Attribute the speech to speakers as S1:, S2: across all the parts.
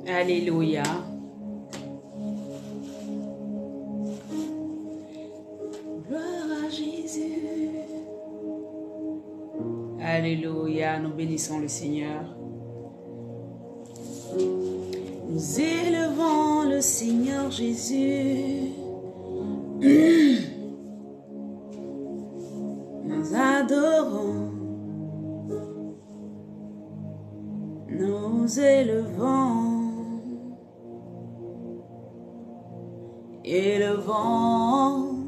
S1: Alléluia. Gloire à Jésus. Alléluia. Nous bénissons le Seigneur. Nous élevons le Seigneur Jésus. Nous adorons. Nous élevons. Élevons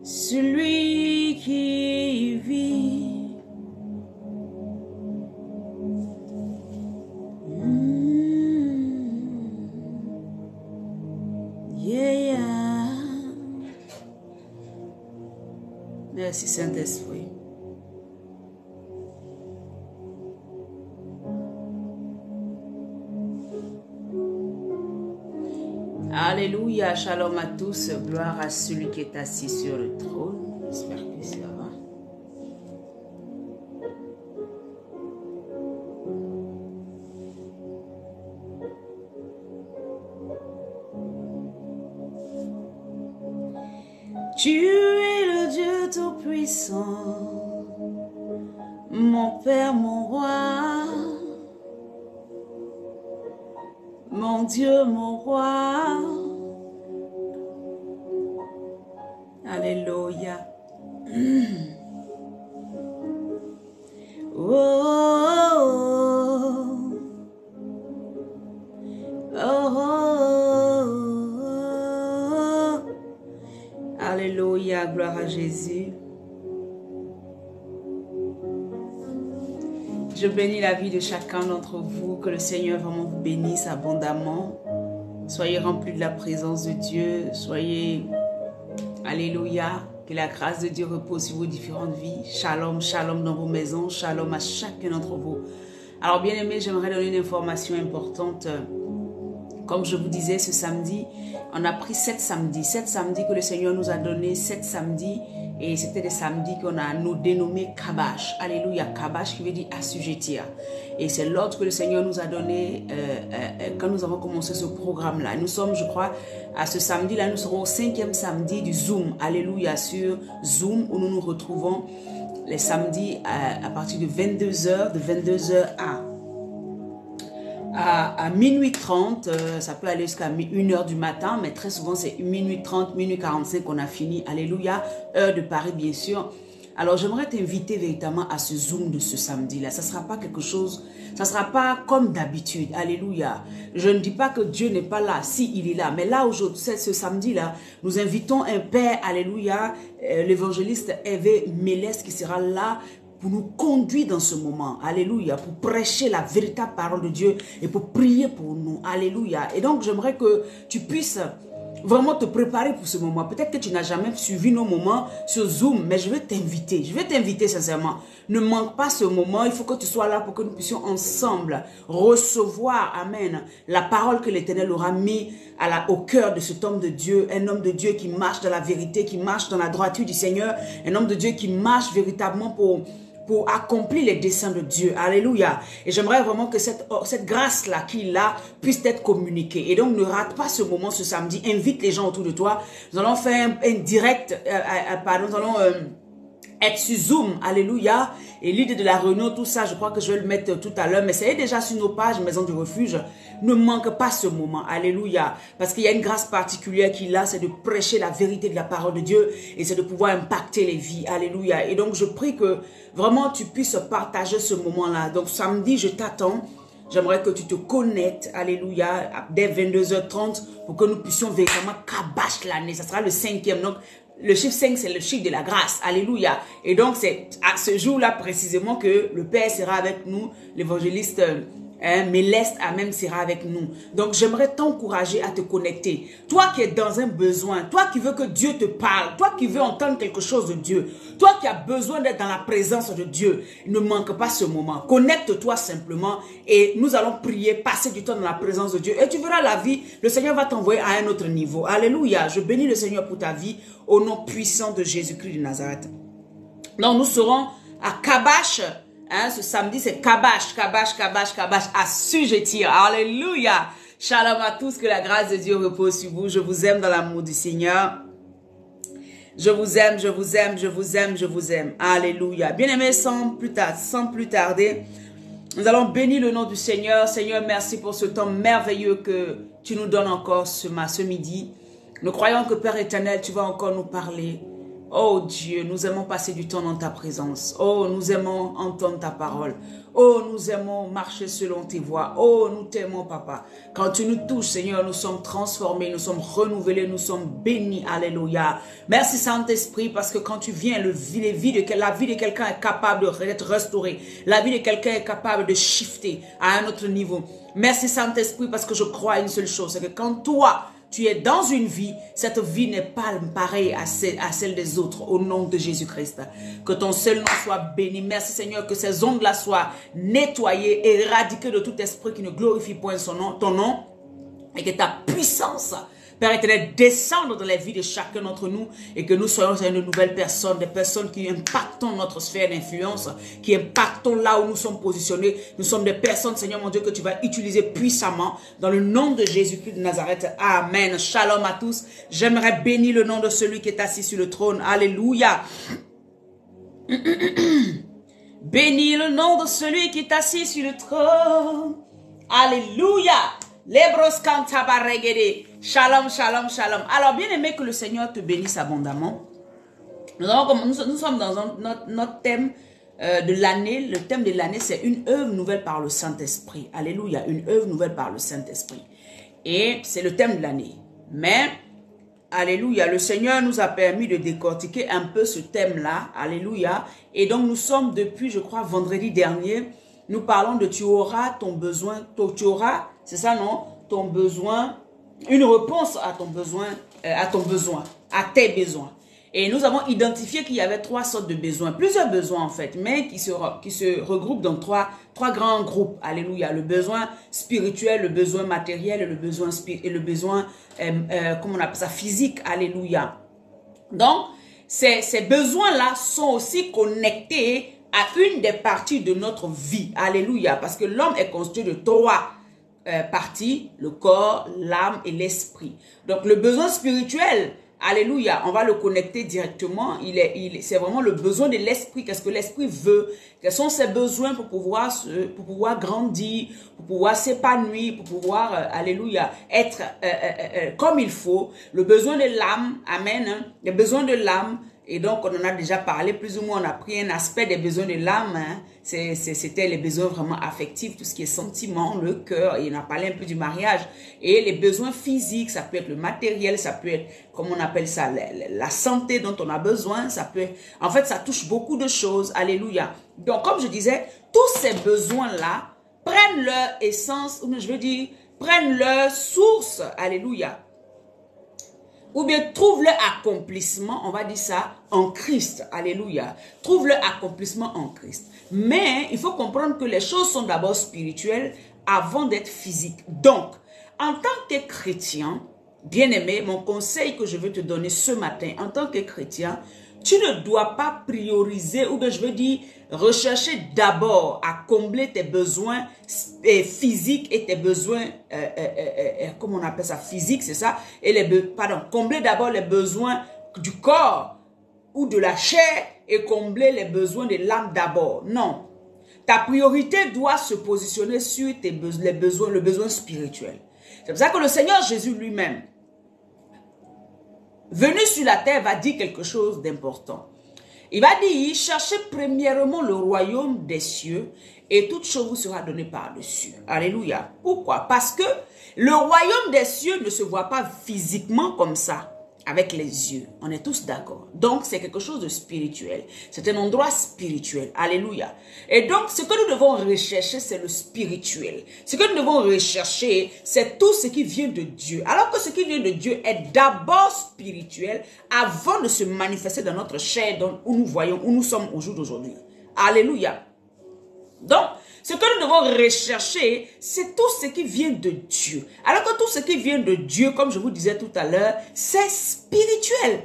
S1: celui qui vit. Yeah. Merci Saint-Esprit. Alléluia, shalom à tous, gloire à celui qui est assis sur le trône. J'espère que ça va. Tu es le Dieu Tout-Puissant, mon Père, mon Roi, mon Dieu, mon Roi. Alléluia. Oh, oh, oh, oh. Alléluia, gloire à Jésus. Je bénis la vie de chacun d'entre vous, que le Seigneur vraiment vous bénisse abondamment. Soyez remplis de la présence de Dieu, soyez, alléluia, que la grâce de Dieu repose sur vos différentes vies. Shalom, shalom dans vos maisons, shalom à chacun d'entre vous. Alors bien aimés, j'aimerais donner une information importante. Comme je vous disais, ce samedi, on a pris 7 samedis que le Seigneur nous a donné, 7 samedis. Et c'était des samedis qu'on a nous dénommé Kabash. Alléluia, Kabash qui veut dire assujettir. Et c'est l'ordre que le Seigneur nous a donné quand nous avons commencé ce programme-là. Nous sommes, je crois, à ce samedi-là, nous serons au 5e samedi du Zoom. Alléluia, sur Zoom où nous nous retrouvons les samedis à partir de 22h, de 22h à minuit 30, ça peut aller jusqu'à 1h du matin, mais très souvent c'est minuit 30, minuit 45 qu'on a fini, alléluia, heure de Paris bien sûr. Alors j'aimerais t'inviter véritablement à ce Zoom de ce samedi-là. Ça ne sera pas quelque chose, ça ne sera pas comme d'habitude, alléluia. Je ne dis pas que Dieu n'est pas là, si il est là, mais là aujourd'hui, ce samedi-là, nous invitons un père, alléluia, l'évangéliste Hervé Mélès qui sera là pour nous conduire dans ce moment, alléluia, pour prêcher la véritable parole de Dieu et pour prier pour nous, alléluia. Et donc, j'aimerais que tu puisses vraiment te préparer pour ce moment. Peut-être que tu n'as jamais suivi nos moments sur Zoom, mais je vais t'inviter sincèrement. Ne manque pas ce moment, il faut que tu sois là pour que nous puissions ensemble recevoir, amen, la parole que l'Éternel aura mis au cœur de cet homme de Dieu, un homme de Dieu qui marche dans la vérité, qui marche dans la droiture du Seigneur, un homme de Dieu qui marche véritablement pour accomplir les desseins de Dieu. Alléluia. Et j'aimerais vraiment que cette grâce-là qu'il a puisse être communiquée. Et donc, ne rate pas ce moment ce samedi. Invite les gens autour de toi. Nous allons faire un direct, nous allons être sur Zoom, alléluia, et l'idée de la réunion, tout ça, je crois que je vais le mettre tout à l'heure, mais c'est déjà sur nos pages Maison du Refuge. Ne manque pas ce moment, alléluia, parce qu'il y a une grâce particulière qu'il a, c'est de prêcher la vérité de la parole de Dieu, et c'est de pouvoir impacter les vies, alléluia. Et donc je prie que vraiment tu puisses partager ce moment-là. Donc samedi, je t'attends. J'aimerais que tu te connectes, alléluia, dès 22h30 pour que nous puissions véritablement kabash l'année. Ça sera le 5e. Donc, le chiffre 5, c'est le chiffre de la grâce. Alléluia. Et donc, c'est à ce jour-là précisément que le Père sera avec nous, l'évangéliste Mélès même sera avec nous. Donc, j'aimerais t'encourager à te connecter. Toi qui es dans un besoin, toi qui veux que Dieu te parle, toi qui veux entendre quelque chose de Dieu, toi qui as besoin d'être dans la présence de Dieu, ne manque pas ce moment. Connecte-toi simplement et nous allons prier, passer du temps dans la présence de Dieu. Et tu verras la vie, le Seigneur va t'envoyer à un autre niveau. Alléluia. Je bénis le Seigneur pour ta vie au nom puissant de Jésus-Christ de Nazareth. Donc, nous serons à Kabash, Hein, ce samedi, c'est Kabash, Kabash, Kabash, Kabash, assujettir. Alléluia. Shalom à tous, que la grâce de Dieu repose sur vous. Je vous aime dans l'amour du Seigneur. Je vous aime, je vous aime, je vous aime, je vous aime. Alléluia. Bien-aimés, sans plus tarder, nous allons bénir le nom du Seigneur. Seigneur, merci pour ce temps merveilleux que tu nous donnes encore ce midi. Nous croyons que Père éternel, tu vas encore nous parler. Oh Dieu, nous aimons passer du temps dans ta présence. Oh, nous aimons entendre ta parole. Oh, nous aimons marcher selon tes voies. Oh, nous t'aimons, Papa. Quand tu nous touches, Seigneur, nous sommes transformés, nous sommes renouvelés, nous sommes bénis. Alléluia. Merci, Saint-Esprit, parce que quand tu viens, la vie de quelqu'un est capable d'être restaurée. La vie de quelqu'un est capable de shifter à un autre niveau. Merci, Saint-Esprit, parce que je crois à une seule chose, c'est que quand toi, tu es dans une vie, cette vie n'est pas pareille à celle des autres, au nom de Jésus-Christ. Que ton seul nom soit béni. Merci Seigneur, que ces ondes-là soient nettoyées, éradiquées de tout esprit qui ne glorifie point ton nom, et que ta puissance, Père éternel, descende dans la vie de chacun d'entre nous et que nous soyons une nouvelle personne, des personnes qui impactons notre sphère d'influence, qui impactons là où nous sommes positionnés. Nous sommes des personnes, Seigneur mon Dieu, que tu vas utiliser puissamment dans le nom de Jésus-Christ de Nazareth. Amen. Shalom à tous. J'aimerais bénir le nom de celui qui est assis sur le trône. Alléluia. Bénis le nom de celui qui est assis sur le trône. Alléluia. Lebros kantabaregede. Shalom, shalom, shalom. Alors, bien aimé, que le Seigneur te bénisse abondamment. Nous sommes dans notre thème de l'année. Le thème de l'année, c'est une œuvre nouvelle par le Saint-Esprit. Alléluia, une œuvre nouvelle par le Saint-Esprit. Et c'est le thème de l'année. Mais, alléluia, le Seigneur nous a permis de décortiquer un peu ce thème-là. Alléluia. Et donc, nous sommes depuis, je crois, vendredi dernier, nous parlons de tu auras ton besoin, tu auras, c'est ça non, ton besoin, une réponse à ton besoin, à tes besoins. Et nous avons identifié qu'il y avait trois sortes de besoins, plusieurs besoins en fait, mais qui se regroupent dans trois grands groupes. Alléluia. Le besoin spirituel, le besoin matériel et le besoin, comment on appelle ça, physique. Alléluia. Donc, ces besoins-là sont aussi connectés à une des parties de notre vie. Alléluia. Parce que l'homme est constitué de trois parties, le corps, l'âme et l'esprit. Donc le besoin spirituel, alléluia, on va le connecter directement. C'est vraiment le besoin de l'esprit. Qu'est-ce que l'esprit veut? Quels sont ses besoins pour pouvoir grandir, pour pouvoir s'épanouir, pour pouvoir, alléluia, être comme il faut. Le besoin de l'âme, amen, hein, les besoins de l'âme. Et donc, on en a déjà parlé, plus ou moins, on a pris un aspect des besoins de l'âme. Hein. C'était les besoins vraiment affectifs, tout ce qui est sentiment, le cœur. Et on a parlé un peu du mariage. Et les besoins physiques, ça peut être le matériel, ça peut être, comment on appelle ça, la santé dont on a besoin. Ça peut être, en fait, ça touche beaucoup de choses. Alléluia. Donc, comme je disais, tous ces besoins-là prennent leur essence, ou je veux dire, prennent leur source. Alléluia. Ou bien trouve leur accomplissement, on va dire ça, en Christ. Alléluia. Trouve leur accomplissement en Christ. Mais il faut comprendre que les choses sont d'abord spirituelles avant d'être physiques. Donc, en tant que chrétien, bien-aimé, mon conseil que je veux te donner ce matin, en tant que chrétien, tu ne dois pas prioriser, ou bien je veux dire, rechercher d'abord à combler tes besoins physiques et tes besoins, comment on appelle ça, physiques, c'est ça, et combler d'abord les besoins du corps ou de la chair et combler les besoins de l'âme d'abord. Non. Ta priorité doit se positionner sur le besoin spirituel. C'est pour ça que le Seigneur Jésus lui-même, venu sur la terre, va dire quelque chose d'important. Il va dire, cherchez premièrement le royaume des cieux et toute chose vous sera donnée par-dessus. Alléluia. Pourquoi? Parce que le royaume des cieux ne se voit pas physiquement comme ça, avec les yeux. On est tous d'accord. Donc, c'est quelque chose de spirituel. C'est un endroit spirituel. Alléluia. Et donc, ce que nous devons rechercher, c'est le spirituel. Ce que nous devons rechercher, c'est tout ce qui vient de Dieu. Alors que ce qui vient de Dieu est d'abord spirituel avant de se manifester dans notre chair, où nous voyons, où nous sommes au jour d'aujourd'hui. Alléluia. Donc, ce que nous devons rechercher, c'est tout ce qui vient de Dieu. Alors que tout ce qui vient de Dieu, comme je vous disais tout à l'heure, c'est spirituel.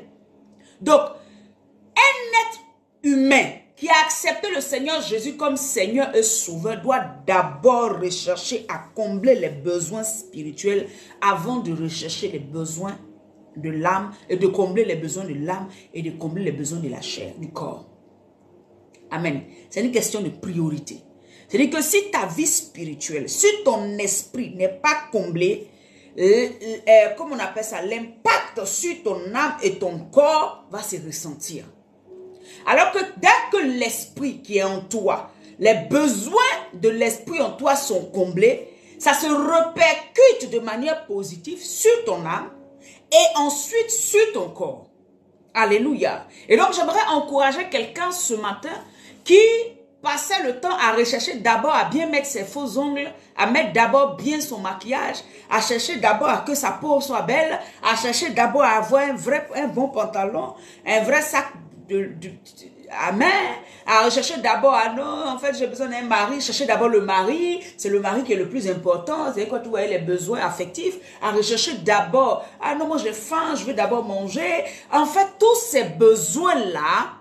S1: Donc, un être humain qui a accepté le Seigneur Jésus comme Seigneur et Sauveur doit d'abord rechercher à combler les besoins spirituels avant de rechercher les besoins de l'âme et de combler les besoins de l'âme et de combler les besoins de la chair, du corps. Amen. C'est une question de priorité. C'est-à-dire que si ta vie spirituelle, si ton esprit n'est pas comblé, comme on appelle ça, l'impact sur ton âme et ton corps va se ressentir. Alors que dès que l'esprit qui est en toi, les besoins de l'esprit en toi sont comblés, ça se répercute de manière positive sur ton âme et ensuite sur ton corps. Alléluia. Et donc j'aimerais encourager quelqu'un ce matin qui passait le temps à rechercher d'abord à bien mettre ses faux ongles, à mettre d'abord bien son maquillage, à chercher d'abord à que sa peau soit belle, à chercher d'abord à avoir un bon pantalon, un vrai sac à main, à rechercher d'abord, ah non, en fait j'ai besoin d'un mari, chercher d'abord le mari, c'est le mari qui est le plus important, c'est quand tu vois les besoins affectifs, à rechercher d'abord, ah non, moi j'ai faim, je veux d'abord manger. En fait, tous ces besoins-là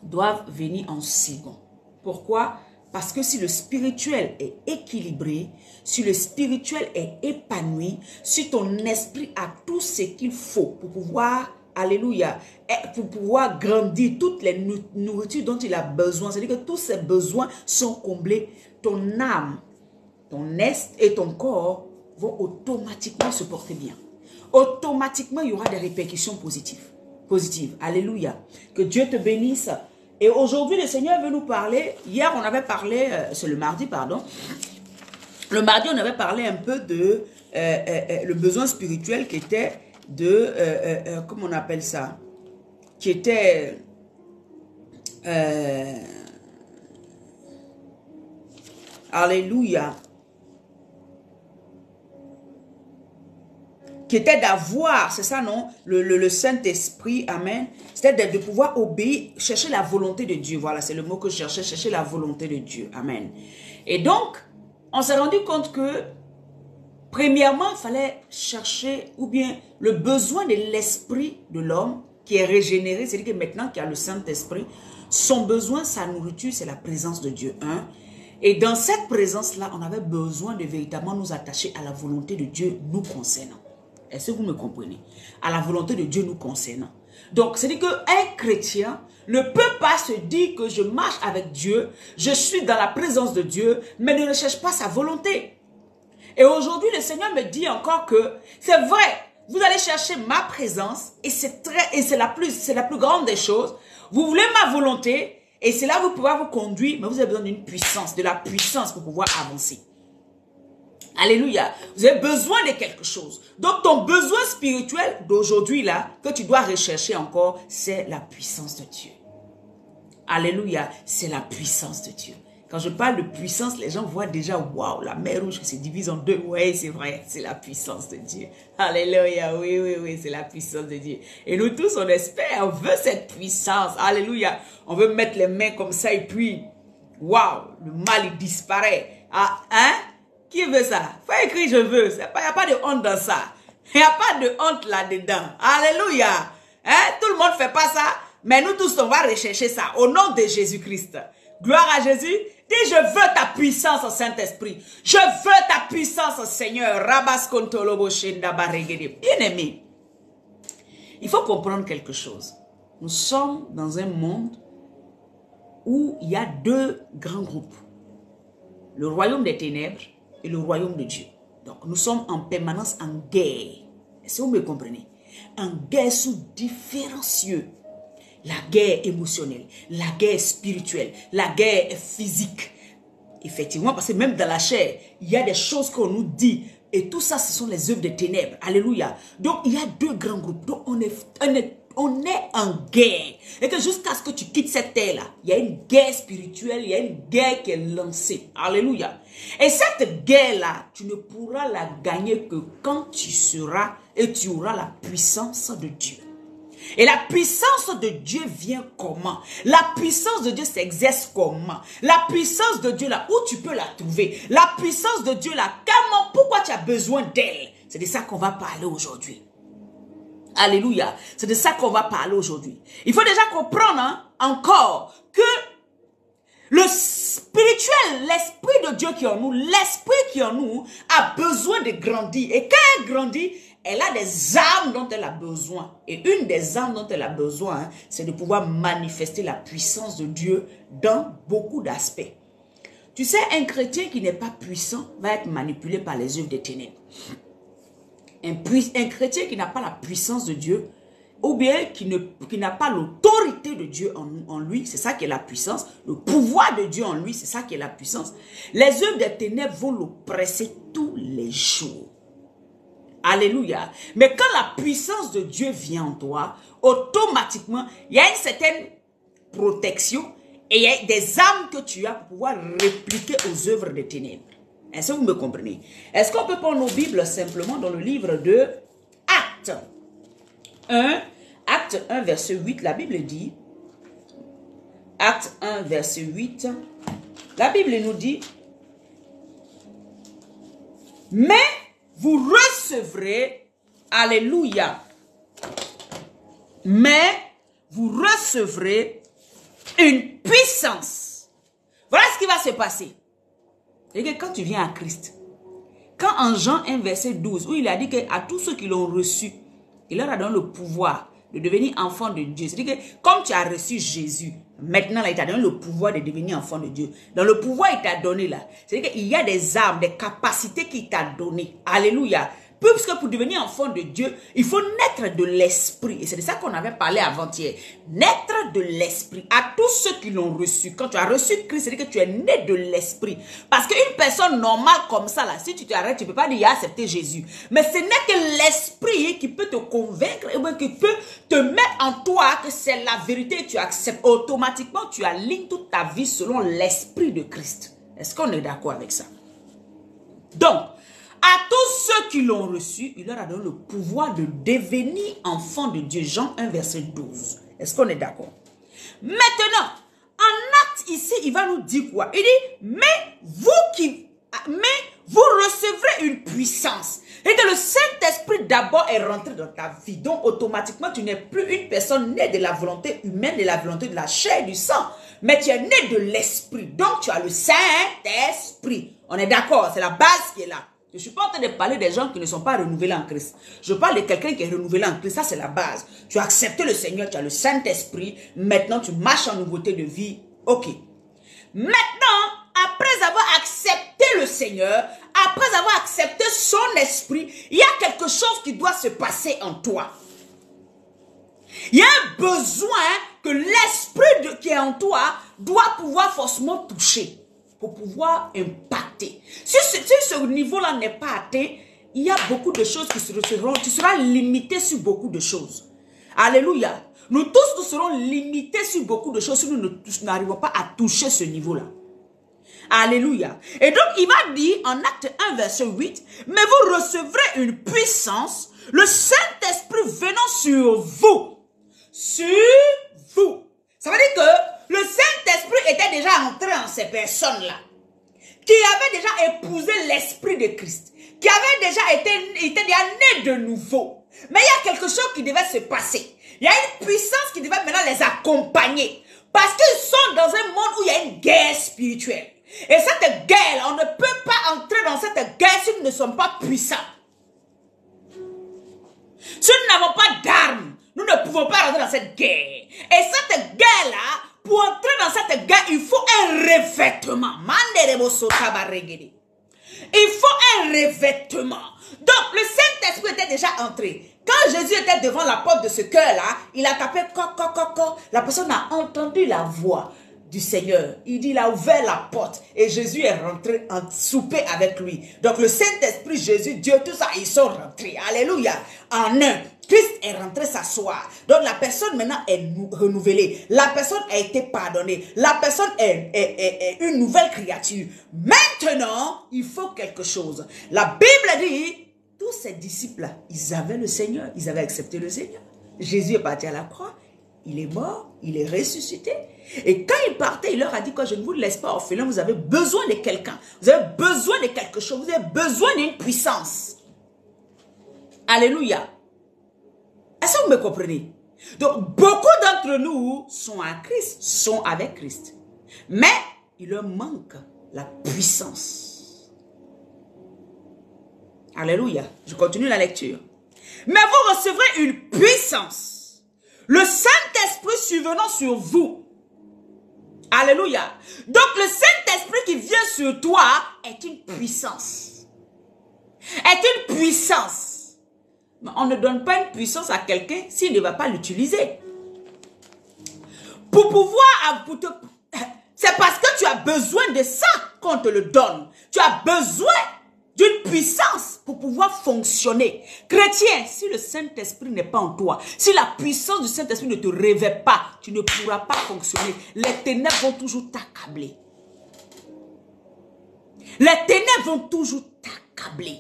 S1: doivent venir en second. Pourquoi? Parce que si le spirituel est équilibré, si le spirituel est épanoui, si ton esprit a tout ce qu'il faut pour pouvoir, alléluia, pour pouvoir grandir toutes les nourritures dont il a besoin, c'est-à-dire que tous ses besoins sont comblés, ton âme, ton est et ton corps vont automatiquement se porter bien. Automatiquement, il y aura des répercussions positives. Alléluia. Que Dieu te bénisse. Et aujourd'hui, le Seigneur veut nous parler. Hier, on avait parlé, c'est le mardi, pardon. Le mardi, on avait parlé un peu de le besoin spirituel qui était de, comment on appelle ça? Qui était, alléluia. Qui était d'avoir, c'est ça non, le Saint-Esprit, amen, c'était de pouvoir obéir, chercher la volonté de Dieu, voilà, c'est le mot que je cherchais, chercher la volonté de Dieu, amen. Et donc, on s'est rendu compte que, premièrement, il fallait chercher, ou bien le besoin de l'esprit de l'homme, qui est régénéré, c'est-à-dire que maintenant qu'il y a le Saint-Esprit, son besoin, sa nourriture, c'est la présence de Dieu, hein. Et dans cette présence-là, on avait besoin de véritablement nous attacher à la volonté de Dieu nous concernant. Est-ce que vous me comprenez? À la volonté de Dieu nous concernant. Donc, c'est-à-dire qu'un chrétien ne peut pas se dire que je marche avec Dieu, je suis dans la présence de Dieu, mais ne recherche pas sa volonté. Et aujourd'hui, le Seigneur me dit encore que c'est vrai, vous allez chercher ma présence et c'est la plus grande des choses. Vous voulez ma volonté et c'est là que vous pouvez vous conduire, mais vous avez besoin d'une puissance, de la puissance pour pouvoir avancer. Alléluia. Vous avez besoin de quelque chose. Donc, ton besoin spirituel d'aujourd'hui, là, que tu dois rechercher encore, c'est la puissance de Dieu. Alléluia. C'est la puissance de Dieu. Quand je parle de puissance, les gens voient déjà, waouh, la mer rouge qui se divise en deux. Oui, c'est vrai, c'est la puissance de Dieu. Alléluia. Oui, c'est la puissance de Dieu. Et nous tous, on espère, on veut cette puissance. Alléluia. On veut mettre les mains comme ça et puis, waouh, le mal, il disparaît. Ah, hein? Qui veut ça? Faut écrire je veux. Il n'y a pas de honte dans ça. Il n'y a pas de honte là-dedans. Alléluia. Hein? Tout le monde ne fait pas ça. Mais nous tous, on va rechercher ça. Au nom de Jésus-Christ. Gloire à Jésus. Dis, je veux ta puissance, Saint-Esprit. Je veux ta puissance, Seigneur. Bien-aimé, il faut comprendre quelque chose. Nous sommes dans un monde où il y a deux grands groupes. Le royaume des ténèbres et le royaume de Dieu. Donc, nous sommes en permanence en guerre. Est-ce que vous me comprenez? En guerre sous différents cieux. La guerre émotionnelle, la guerre spirituelle, la guerre physique. Effectivement, parce que même dans la chair, il y a des choses qu'on nous dit. Et tout ça, ce sont les œuvres des ténèbres. Alléluia. Donc, il y a deux grands groupes. Donc, on est en guerre. Et que jusqu'à ce que tu quittes cette terre-là, il y a une guerre spirituelle, il y a une guerre qui est lancée. Alléluia. Et cette guerre-là, tu ne pourras la gagner que quand tu seras et tu auras la puissance de Dieu. Et la puissance de Dieu vient comment? La puissance de Dieu s'exerce comment? La puissance de Dieu là, où tu peux la trouver? La puissance de Dieu là, comment? Pourquoi tu as besoin d'elle? C'est de ça qu'on va parler aujourd'hui. Alléluia. C'est de ça qu'on va parler aujourd'hui. Il faut déjà comprendre encore que le spirituel, l'esprit de Dieu qui est en nous, l'esprit qui est en nous a besoin de grandir. Et quand elle grandit, elle a des armes dont elle a besoin. Et une des armes dont elle a besoin, c'est de pouvoir manifester la puissance de Dieu dans beaucoup d'aspects. Tu sais, un chrétien qui n'est pas puissant va être manipulé par les œuvres des ténèbres. Un chrétien qui n'a pas la puissance de Dieu, ou bien qui n'a pas l'autorité de Dieu en lui, c'est ça qui est la puissance. Le pouvoir de Dieu en lui, c'est ça qui est la puissance. Les œuvres des ténèbres vont l'oppresser tous les jours. Alléluia. Mais quand la puissance de Dieu vient en toi, automatiquement, il y a une certaine protection et il y a des armes que tu as pour pouvoir répliquer aux œuvres des ténèbres. Est-ce que vous me comprenez? Est-ce qu'on peut prendre nos Bibles simplement dans le livre de Actes 1, Acte 1, verset 8, la Bible dit, Acte 1, verset 8, la Bible nous dit, mais vous recevrez, alléluia, mais vous recevrez une puissance. Voilà ce qui va se passer. Et que quand tu viens à Christ, quand en Jean 1, verset 12, où il a dit qu'à tous ceux qui l'ont reçu, il leur a donné le pouvoir de devenir enfant de Dieu. C'est-à-dire que comme tu as reçu Jésus, maintenant là, il t'a donné le pouvoir de devenir enfant de Dieu. Dans le pouvoir, il t'a donné là. C'est-à-dire qu'il y a des armes, des capacités qu'il t'a données. Alléluia. Puisque pour devenir enfant de Dieu, il faut naître de l'esprit. Et c'est de ça qu'on avait parlé avant-hier. Naître de l'esprit. À tous ceux qui l'ont reçu. Quand tu as reçu Christ, c'est-à-dire que tu es né de l'esprit. Parce qu'une personne normale comme ça, là, si tu t'arrêtes, tu ne peux pas dire accepter Jésus. Mais ce n'est que l'esprit qui peut te convaincre, et qui peut te mettre en toi que c'est la vérité et tu acceptes. Automatiquement, tu alignes toute ta vie selon l'esprit de Christ. Est-ce qu'on est d'accord avec ça? Donc, à tous ceux qui l'ont reçu, il leur a donné le pouvoir de devenir enfants de Dieu. Jean 1, verset 12. Est-ce qu'on est d'accord? Maintenant, en acte ici, il va nous dire quoi? Il dit, mais vous recevrez une puissance. Et que le Saint-Esprit d'abord est rentré dans ta vie. Donc, automatiquement, tu n'es plus une personne née de la volonté humaine, de la volonté de la chair et du sang. Mais tu es né de l'Esprit. Donc, tu as le Saint-Esprit. On est d'accord? C'est la base qui est là. Je ne suis pas en train de parler des gens qui ne sont pas renouvelés en Christ. Je parle de quelqu'un qui est renouvelé en Christ. Ça, c'est la base. Tu as accepté le Seigneur, tu as le Saint-Esprit. Maintenant, tu marches en nouveauté de vie. Ok. Maintenant, après avoir accepté le Seigneur, après avoir accepté son esprit, il y a quelque chose qui doit se passer en toi. Il y a un besoin que l'esprit qui est en toi doit pouvoir forcément toucher pour pouvoir impacter. Si ce niveau-là n'est pas atteint, il y a beaucoup de choses qui seront, tu seras limité sur beaucoup de choses. Alléluia. Nous tous, nous serons limités sur beaucoup de choses si nous n'arrivons pas à toucher ce niveau-là. Alléluia. Et donc, il va dire en acte 1, verset 8, mais vous recevrez une puissance, le Saint-Esprit venant sur vous. Sur vous. Ça veut dire que le Saint-Esprit était déjà entré en ces personnes-là, qui avaient déjà épousé l'Esprit de Christ, qui avaient déjà étaient déjà nés de nouveau. Mais il y a quelque chose qui devait se passer. Il y a une puissance qui devait maintenant les accompagner. Parce qu'ils sont dans un monde où il y a une guerre spirituelle. Et cette guerre, on ne peut pas entrer dans cette guerre si nous ne sommes pas puissants. Si nous n'avons pas d'armes, nous ne pouvons pas rentrer dans cette guerre. Et cette guerre-là, pour entrer dans cette guerre, il faut un revêtement. Il faut un revêtement. Donc, le Saint-Esprit était déjà entré. Quand Jésus était devant la porte de ce cœur-là, il a tapé coq. La personne a entendu la voix du Seigneur. Il dit, il a ouvert la porte et Jésus est rentré en souper avec lui. Donc, le Saint-Esprit, Jésus, Dieu, tout ça, ils sont rentrés. Alléluia. En un. Christ est rentré s'asseoir. Donc, la personne maintenant est renouvelée. La personne a été pardonnée. La personne est une nouvelle créature. Maintenant, il faut quelque chose. La Bible dit, tous ces disciples-là, ils avaient le Seigneur. Ils avaient accepté le Seigneur. Jésus est parti à la croix. Il est mort. Il est ressuscité. Et quand il partait, il leur a dit que je ne vous laisse pas orphelin. Vous avez besoin de quelqu'un. Vous avez besoin de quelque chose. Vous avez besoin d'une puissance. Alléluia. Est-ce que vous me comprenez? Donc, beaucoup d'entre nous sont à Christ, sont avec Christ. Mais il leur manque la puissance. Alléluia. Je continue la lecture. Mais vous recevrez une puissance. Le Saint-Esprit survenant sur vous. Alléluia. Donc le Saint-Esprit qui vient sur toi est une puissance. Est une puissance. Mais on ne donne pas une puissance à quelqu'un s'il ne va pas l'utiliser. Pour pouvoir... C'est parce que tu as besoin de ça qu'on te le donne. Tu as besoin d'une puissance pour pouvoir fonctionner. Chrétien, si le Saint-Esprit n'est pas en toi, si la puissance du Saint-Esprit ne te réveille pas, tu ne pourras pas fonctionner. Les ténèbres vont toujours t'accabler. Les ténèbres vont toujours t'accabler.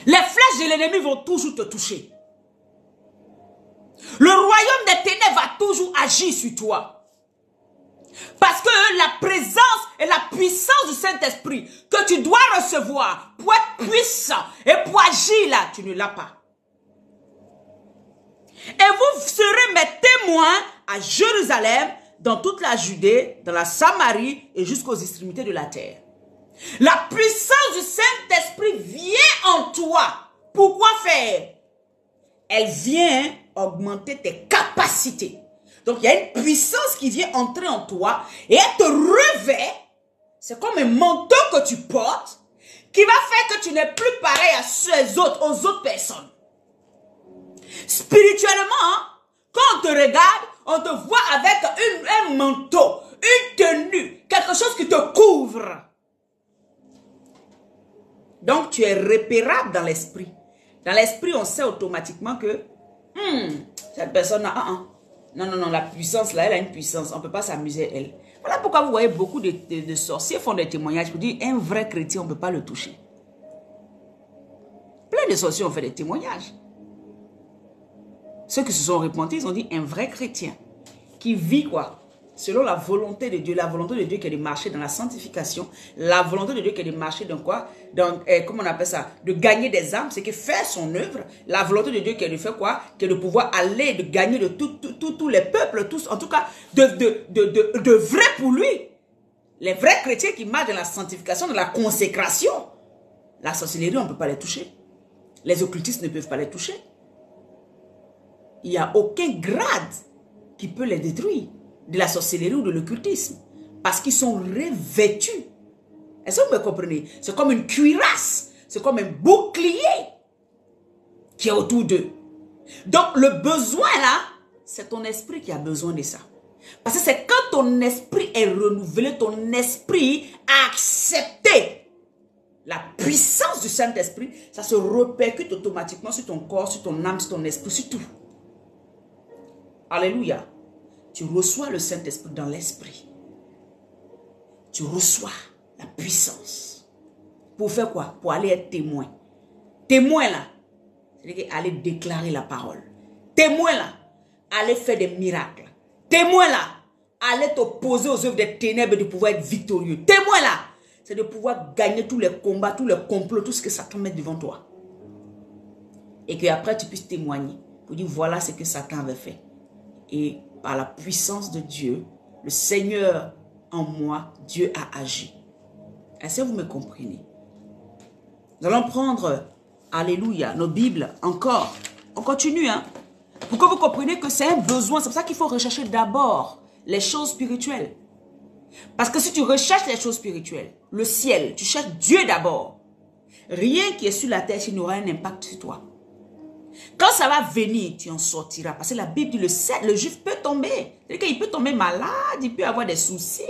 S1: Les flèches de l'ennemi vont toujours te toucher. Le royaume des ténèbres va toujours agir sur toi. Parce que la présence et la puissance du Saint-Esprit que tu dois recevoir pour être puissant et pour agir là, tu ne l'as pas. Et vous serez mes témoins à Jérusalem, dans toute la Judée, dans la Samarie et jusqu'aux extrémités de la terre. La puissance du Saint-Esprit vient en toi. Pourquoi faire? Elle vient augmenter tes capacités. Donc, il y a une puissance qui vient entrer en toi et elle te revêt. C'est comme un manteau que tu portes qui va faire que tu n'es plus pareil à ceux autres, aux autres personnes. Spirituellement, quand on te regarde, on te voit avec un manteau, une tenue, quelque chose qui te couvre. Donc, tu es repérable dans l'esprit. Dans l'esprit, on sait automatiquement que cette personne a Non, la puissance là, elle a une puissance. On ne peut pas s'amuser elle. Voilà pourquoi vous voyez beaucoup de sorciers font des témoignages pour dire un vrai chrétien, on ne peut pas le toucher. Plein de sorciers ont fait des témoignages. Ceux qui se sont repentis, ils ont dit un vrai chrétien qui vit quoi? Selon la volonté de Dieu. La volonté de Dieu qui est de marcher dans la sanctification. La volonté de Dieu qui est de marcher dans quoi? Dans, comment on appelle ça? De gagner des âmes. C'est que faire son œuvre. La volonté de Dieu qui est de faire quoi? Qui est de pouvoir aller, de gagner de tous les peuples. Tous, en tout cas, de vrai pour lui. Les vrais chrétiens qui marchent dans la sanctification, dans la consécration. La sorcellerie, on ne peut pas les toucher. Les occultistes ne peuvent pas les toucher. Il n'y a aucun grade qui peut les détruire. De la sorcellerie ou de l'occultisme. Parce qu'ils sont revêtus. Est-ce que vous me comprenez? C'est comme une cuirasse. C'est comme un bouclier qui est autour d'eux. Donc le besoin là, c'est ton esprit qui a besoin de ça. Parce que c'est quand ton esprit est renouvelé, ton esprit a accepté la puissance du Saint-Esprit, ça se répercute automatiquement sur ton corps, sur ton âme, sur ton esprit, sur tout. Alléluia. Tu reçois le Saint-Esprit dans l'esprit. Tu reçois la puissance. Pour faire quoi? Pour aller être témoin. Témoin là, c'est-à-dire aller déclarer la parole. Témoin là, aller faire des miracles. Témoin là, aller t'opposer aux œuvres des ténèbres et de pouvoir être victorieux. Témoin là, c'est de pouvoir gagner tous les combats, tous les complots, tout ce que Satan met devant toi. Et qu'après tu puisses témoigner. Pour dire voilà ce que Satan avait fait. Et par la puissance de Dieu, le Seigneur en moi, Dieu a agi. Est-ce que vous me comprenez? Nous allons prendre, alléluia, nos Bibles encore. On continue, hein? Pour que vous compreniez que c'est un besoin. C'est pour ça qu'il faut rechercher d'abord les choses spirituelles. Parce que si tu recherches les choses spirituelles, le ciel, tu cherches Dieu d'abord. Rien qui est sur la terre, il n'aura un impact sur toi. Quand ça va venir, tu en sortiras. Parce que la Bible dit, le juif peut tomber. C'est-à-dire qu'il peut tomber malade, il peut avoir des soucis.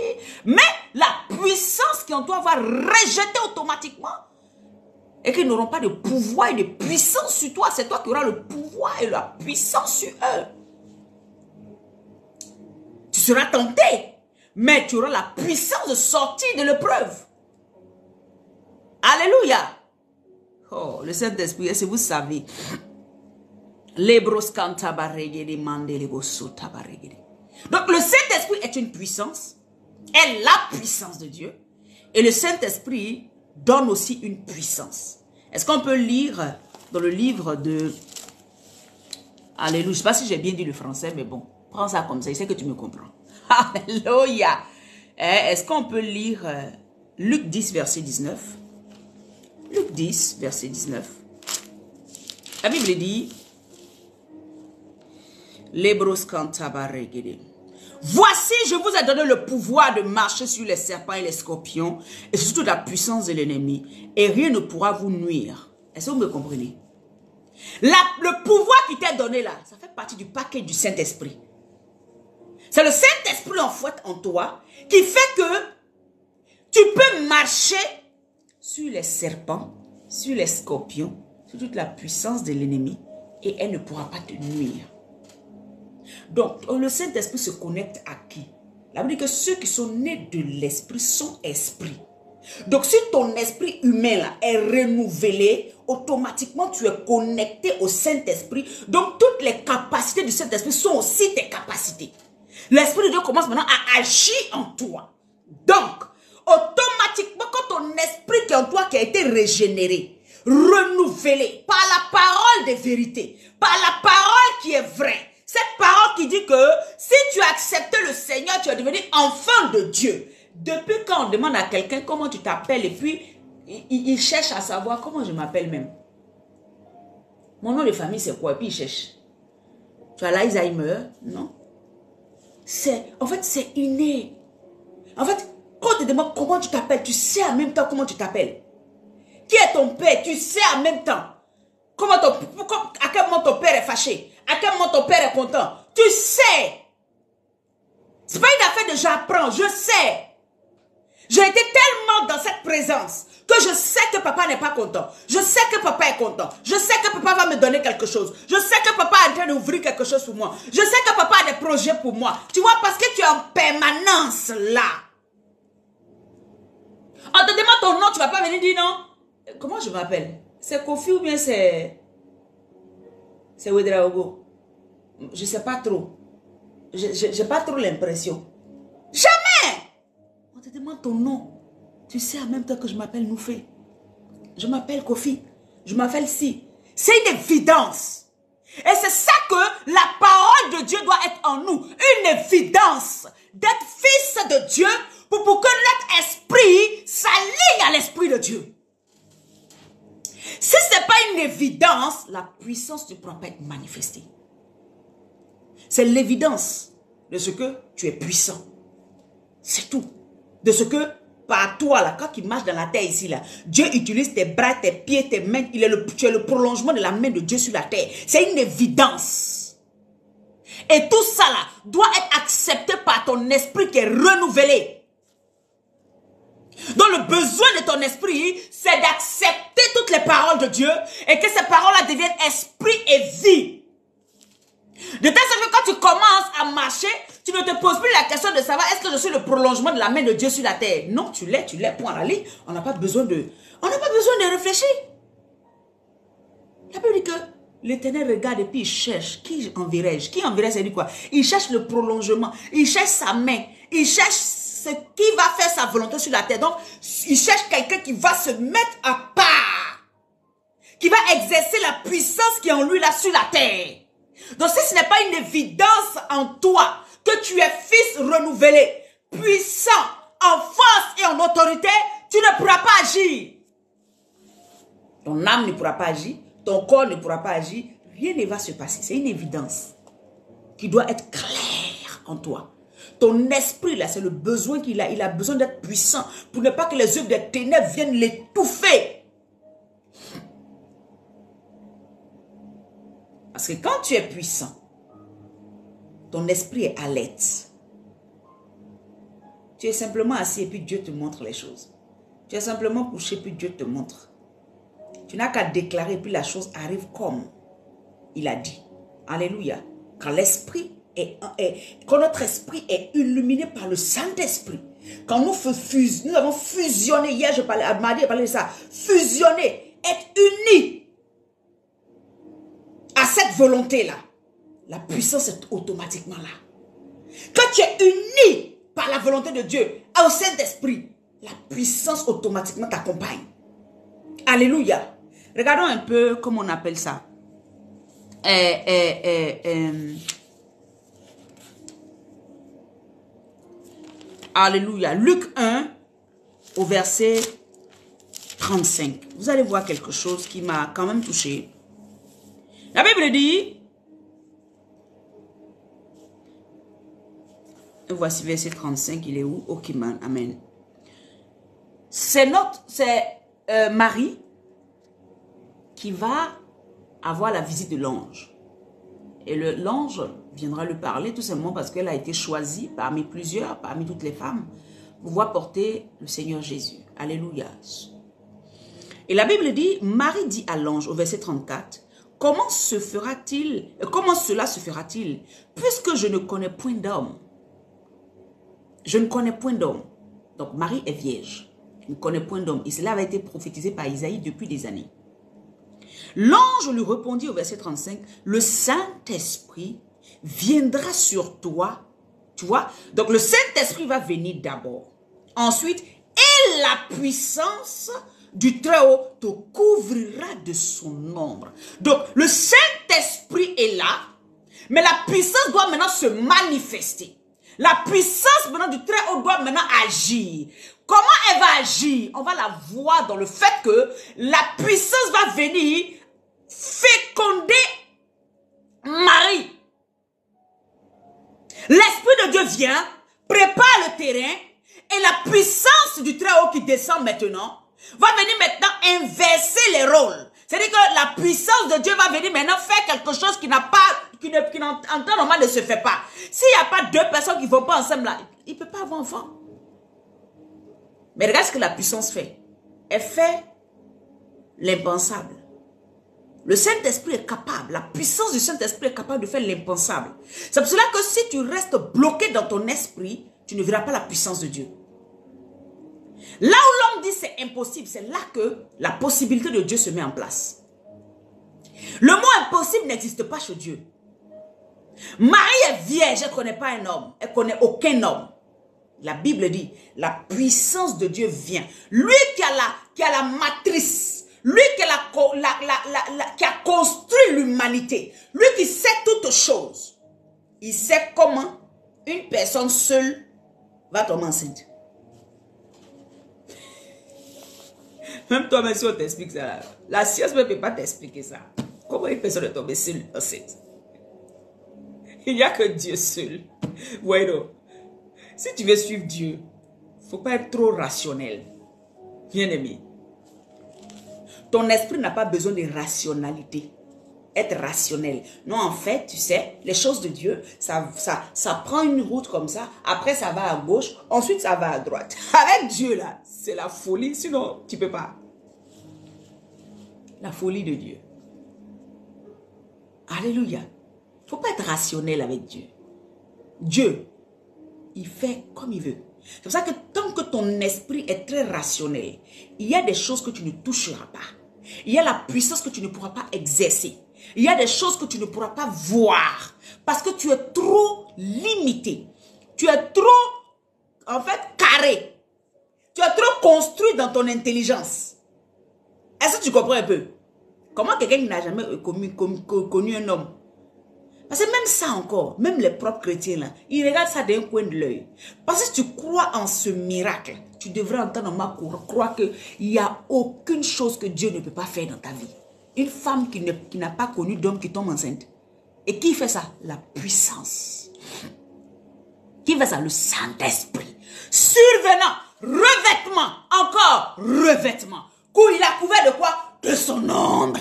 S1: Mais la puissance qui en toi va rejeter automatiquement. Et qu'ils n'auront pas de pouvoir et de puissance sur toi. C'est toi qui auras le pouvoir et la puissance sur eux. Tu seras tenté. Mais tu auras la puissance de sortir de l'épreuve. Alléluia. Oh, le Saint-Esprit, est-ce que vous savez? Donc le Saint-Esprit est une puissance, est la puissance de Dieu, et le Saint-Esprit donne aussi une puissance. Est-ce qu'on peut lire dans le livre de Alléluia. Je ne sais pas si j'ai bien dit le français, mais bon, prends ça comme ça. Je sais que tu me comprends. Alléluia. Est-ce qu'on peut lire Luc 10, verset 19? Luc 10, verset 19. La Bible dit, voici, je vous ai donné le pouvoir de marcher sur les serpents et les scorpions et sur toute la puissance de l'ennemi, et rien ne pourra vous nuire. Est-ce que vous me comprenez? Le pouvoir qui t'est donné là, ça fait partie du paquet du Saint-Esprit. C'est le Saint-Esprit en fait en toi qui fait que tu peux marcher sur les serpents, sur les scorpions, sur toute la puissance de l'ennemi, et elle ne pourra pas te nuire. Donc, le Saint-Esprit se connecte à qui? La Bible dit que ceux qui sont nés de l'Esprit sont esprits. Donc, si ton esprit humain là est renouvelé, automatiquement tu es connecté au Saint-Esprit. Donc, toutes les capacités du Saint-Esprit sont aussi tes capacités. L'Esprit de Dieu commence maintenant à agir en toi. Donc, automatiquement, quand ton esprit qui est en toi, qui a été régénéré, renouvelé par la parole de vérité, par la parole qui est vraie, cette parole qui dit que si tu as accepté le Seigneur, tu es devenu enfant de Dieu. Depuis quand on demande à quelqu'un comment tu t'appelles et puis il cherche à savoir comment je m'appelle même. Mon nom de famille c'est quoi? Et puis il cherche. Tu as l'Alzheimer? Non. En fait, c'est inné. En fait, quand on te demande comment tu t'appelles, tu sais en même temps comment tu t'appelles. Qui est ton père? Tu sais en même temps. À quel moment ton père est fâché? À quel moment ton père est content? Tu sais. C'est pas une affaire de j'apprends, je sais. J'ai été tellement dans cette présence que je sais que papa n'est pas content. Je sais que papa est content. Je sais que papa va me donner quelque chose. Je sais que papa est en train d'ouvrir quelque chose pour moi. Je sais que papa a des projets pour moi. Tu vois, parce que tu es en permanence là. On te demande ton nom, tu ne vas pas venir dire non. Comment je m'appelle? C'est Kofi ou bien c'est Ouedraogo? Je ne sais pas trop. Je n'ai pas trop l'impression. Jamais! On te demande ton nom. Tu sais en même temps que je m'appelle Noufé. Je m'appelle Kofi. Je m'appelle Si. C'est une évidence. Et c'est ça que la parole de Dieu doit être en nous. Une évidence d'être fils de Dieu pour que notre esprit s'aligne à l'esprit de Dieu. Si ce n'est pas une évidence, la puissance ne pourra pas être manifestée. C'est l'évidence de ce que tu es puissant. C'est tout. De ce que, par toi, là, quand tu marches dans la terre ici, là, Dieu utilise tes bras, tes pieds, tes mains. Tu es le prolongement de la main de Dieu sur la terre. C'est une évidence. Et tout ça, là, doit être accepté par ton esprit qui est renouvelé. Donc le besoin de ton esprit, c'est d'accepter toutes les paroles de Dieu et que ces paroles-là deviennent esprit et vie. De telle sorte que quand tu commences à marcher, tu ne te poses plus la question de savoir est-ce que je suis le prolongement de la main de Dieu sur la terre. Non, tu l'es, point à la ligne. On n'a pas besoin de réfléchir. La Bible dit que l'Éternel regarde et puis il cherche. Qui enverrai-je? Qui enverrai-je? C'est dit quoi? Il cherche le prolongement. Il cherche sa main. Il cherche ce qui va faire sa volonté sur la terre. Donc, il cherche quelqu'un qui va se mettre à part. Qui va exercer la puissance qui est en lui là sur la terre. Donc, si ce n'est pas une évidence en toi que tu es fils renouvelé, puissant, en force et en autorité, tu ne pourras pas agir. Ton âme ne pourra pas agir, ton corps ne pourra pas agir, rien ne va se passer. C'est une évidence qui doit être claire en toi. Ton esprit, là, c'est le besoin qu'il a. Il a besoin d'être puissant pour ne pas que les œuvres des ténèbres viennent l'étouffer. Parce que quand tu es puissant, ton esprit est alerte. Tu es simplement assis et puis Dieu te montre les choses. Tu es simplement couché puis Dieu te montre. Tu n'as qu'à déclarer et puis la chose arrive comme il a dit. Alléluia. Quand notre esprit est illuminé par le Saint-Esprit, quand nous avons fusionné, hier Mardi a parlé de ça, fusionner, être unis à cette volonté-là, la puissance est automatiquement là. Quand tu es uni par la volonté de Dieu au Saint-Esprit, la puissance automatiquement t'accompagne. Alléluia. Regardons un peu comment on appelle ça. Alléluia. Luc 1 au verset 35. Vous allez voir quelque chose qui m'a quand même touché. La Bible dit, voici verset 35, il est où? Ok, man, amen. C'est Marie qui va avoir la visite de l'ange. Et l'ange viendra lui parler tout simplement parce qu'elle a été choisie parmi plusieurs, parmi toutes les femmes, pour pouvoir porter le Seigneur Jésus. Alléluia. Et la Bible dit, Marie dit à l'ange au verset 34, comment cela se fera-t-il, puisque je ne connais point d'homme. Je ne connais point d'homme. Donc Marie est vierge. Elle ne connaît point d'homme. Et cela avait été prophétisé par Isaïe depuis des années. L'ange lui répondit au verset 35, le Saint-Esprit viendra sur toi. Tu vois? Donc le Saint-Esprit va venir d'abord. Ensuite, et la puissance du Très-Haut te couvrira de son ombre. Donc le Saint-Esprit est là, mais la puissance doit maintenant se manifester. La puissance maintenant du Très-Haut doit maintenant agir. Comment elle va agir? On va la voir dans le fait que la puissance va venir féconder Marie. L'Esprit de Dieu vient, prépare le terrain et la puissance du Très-Haut qui descend maintenant va venir maintenant inverser les rôles. C'est-à-dire que la puissance de Dieu va venir maintenant faire quelque chose qui n'a pas, qui en temps normal ne se fait pas. S'il n'y a pas deux personnes qui ne vont pas ensemble là, il ne peut pas avoir enfant. Mais regarde ce que la puissance fait. Elle fait l'impensable. Le Saint-Esprit est capable, la puissance du Saint-Esprit est capable de faire l'impensable. C'est pour cela que si tu restes bloqué dans ton esprit, tu ne verras pas la puissance de Dieu. Là où l'homme dit c'est impossible, c'est là que la possibilité de Dieu se met en place. Le mot impossible n'existe pas chez Dieu. Marie est vierge, elle ne connaît pas un homme, elle ne connaît aucun homme. La Bible dit, la puissance de Dieu vient. Lui qui a la matrice, lui qui a construit l'humanité, lui qui sait toutes choses, il sait comment une personne seule va tomber enceinte. Même toi, même si on t'explique ça, la science ne peut pas t'expliquer ça. Comment une personne est tombée seule enceinte? Il n'y a que Dieu seul. Bueno, si tu veux suivre Dieu, il ne faut pas être trop rationnel. Bien-aimé. Ton esprit n'a pas besoin de rationalité. Être rationnel. Non, en fait, tu sais, les choses de Dieu, ça prend une route comme ça. Après, ça va à gauche. Ensuite, ça va à droite. Avec Dieu, là, c'est la folie. Sinon, tu ne peux pas. La folie de Dieu. Alléluia. Il ne faut pas être rationnel avec Dieu. Dieu, il fait comme il veut. C'est pour ça que tant que ton esprit est très rationnel, il y a des choses que tu ne toucheras pas. Il y a la puissance que tu ne pourras pas exercer. Il y a des choses que tu ne pourras pas voir. Parce que tu es trop limité. Tu es trop, en fait, carré. Tu es trop construit dans ton intelligence. Est-ce que tu comprends un peu? Comment quelqu'un qui n'a jamais connu un homme? Parce que même ça encore, même les propres chrétiens là, ils regardent ça d'un coin de l'œil. Parce que si tu crois en ce miracle, tu devrais entendre ma croire qu'il n'y a aucune chose que Dieu ne peut pas faire dans ta vie. Une femme qui n'a pas connu d'homme qui tombe enceinte. Et qui fait ça? La puissance. Qui fait ça? Le Saint-Esprit. Survenant, revêtement, encore revêtement. Il a couvert de quoi? De son ombre.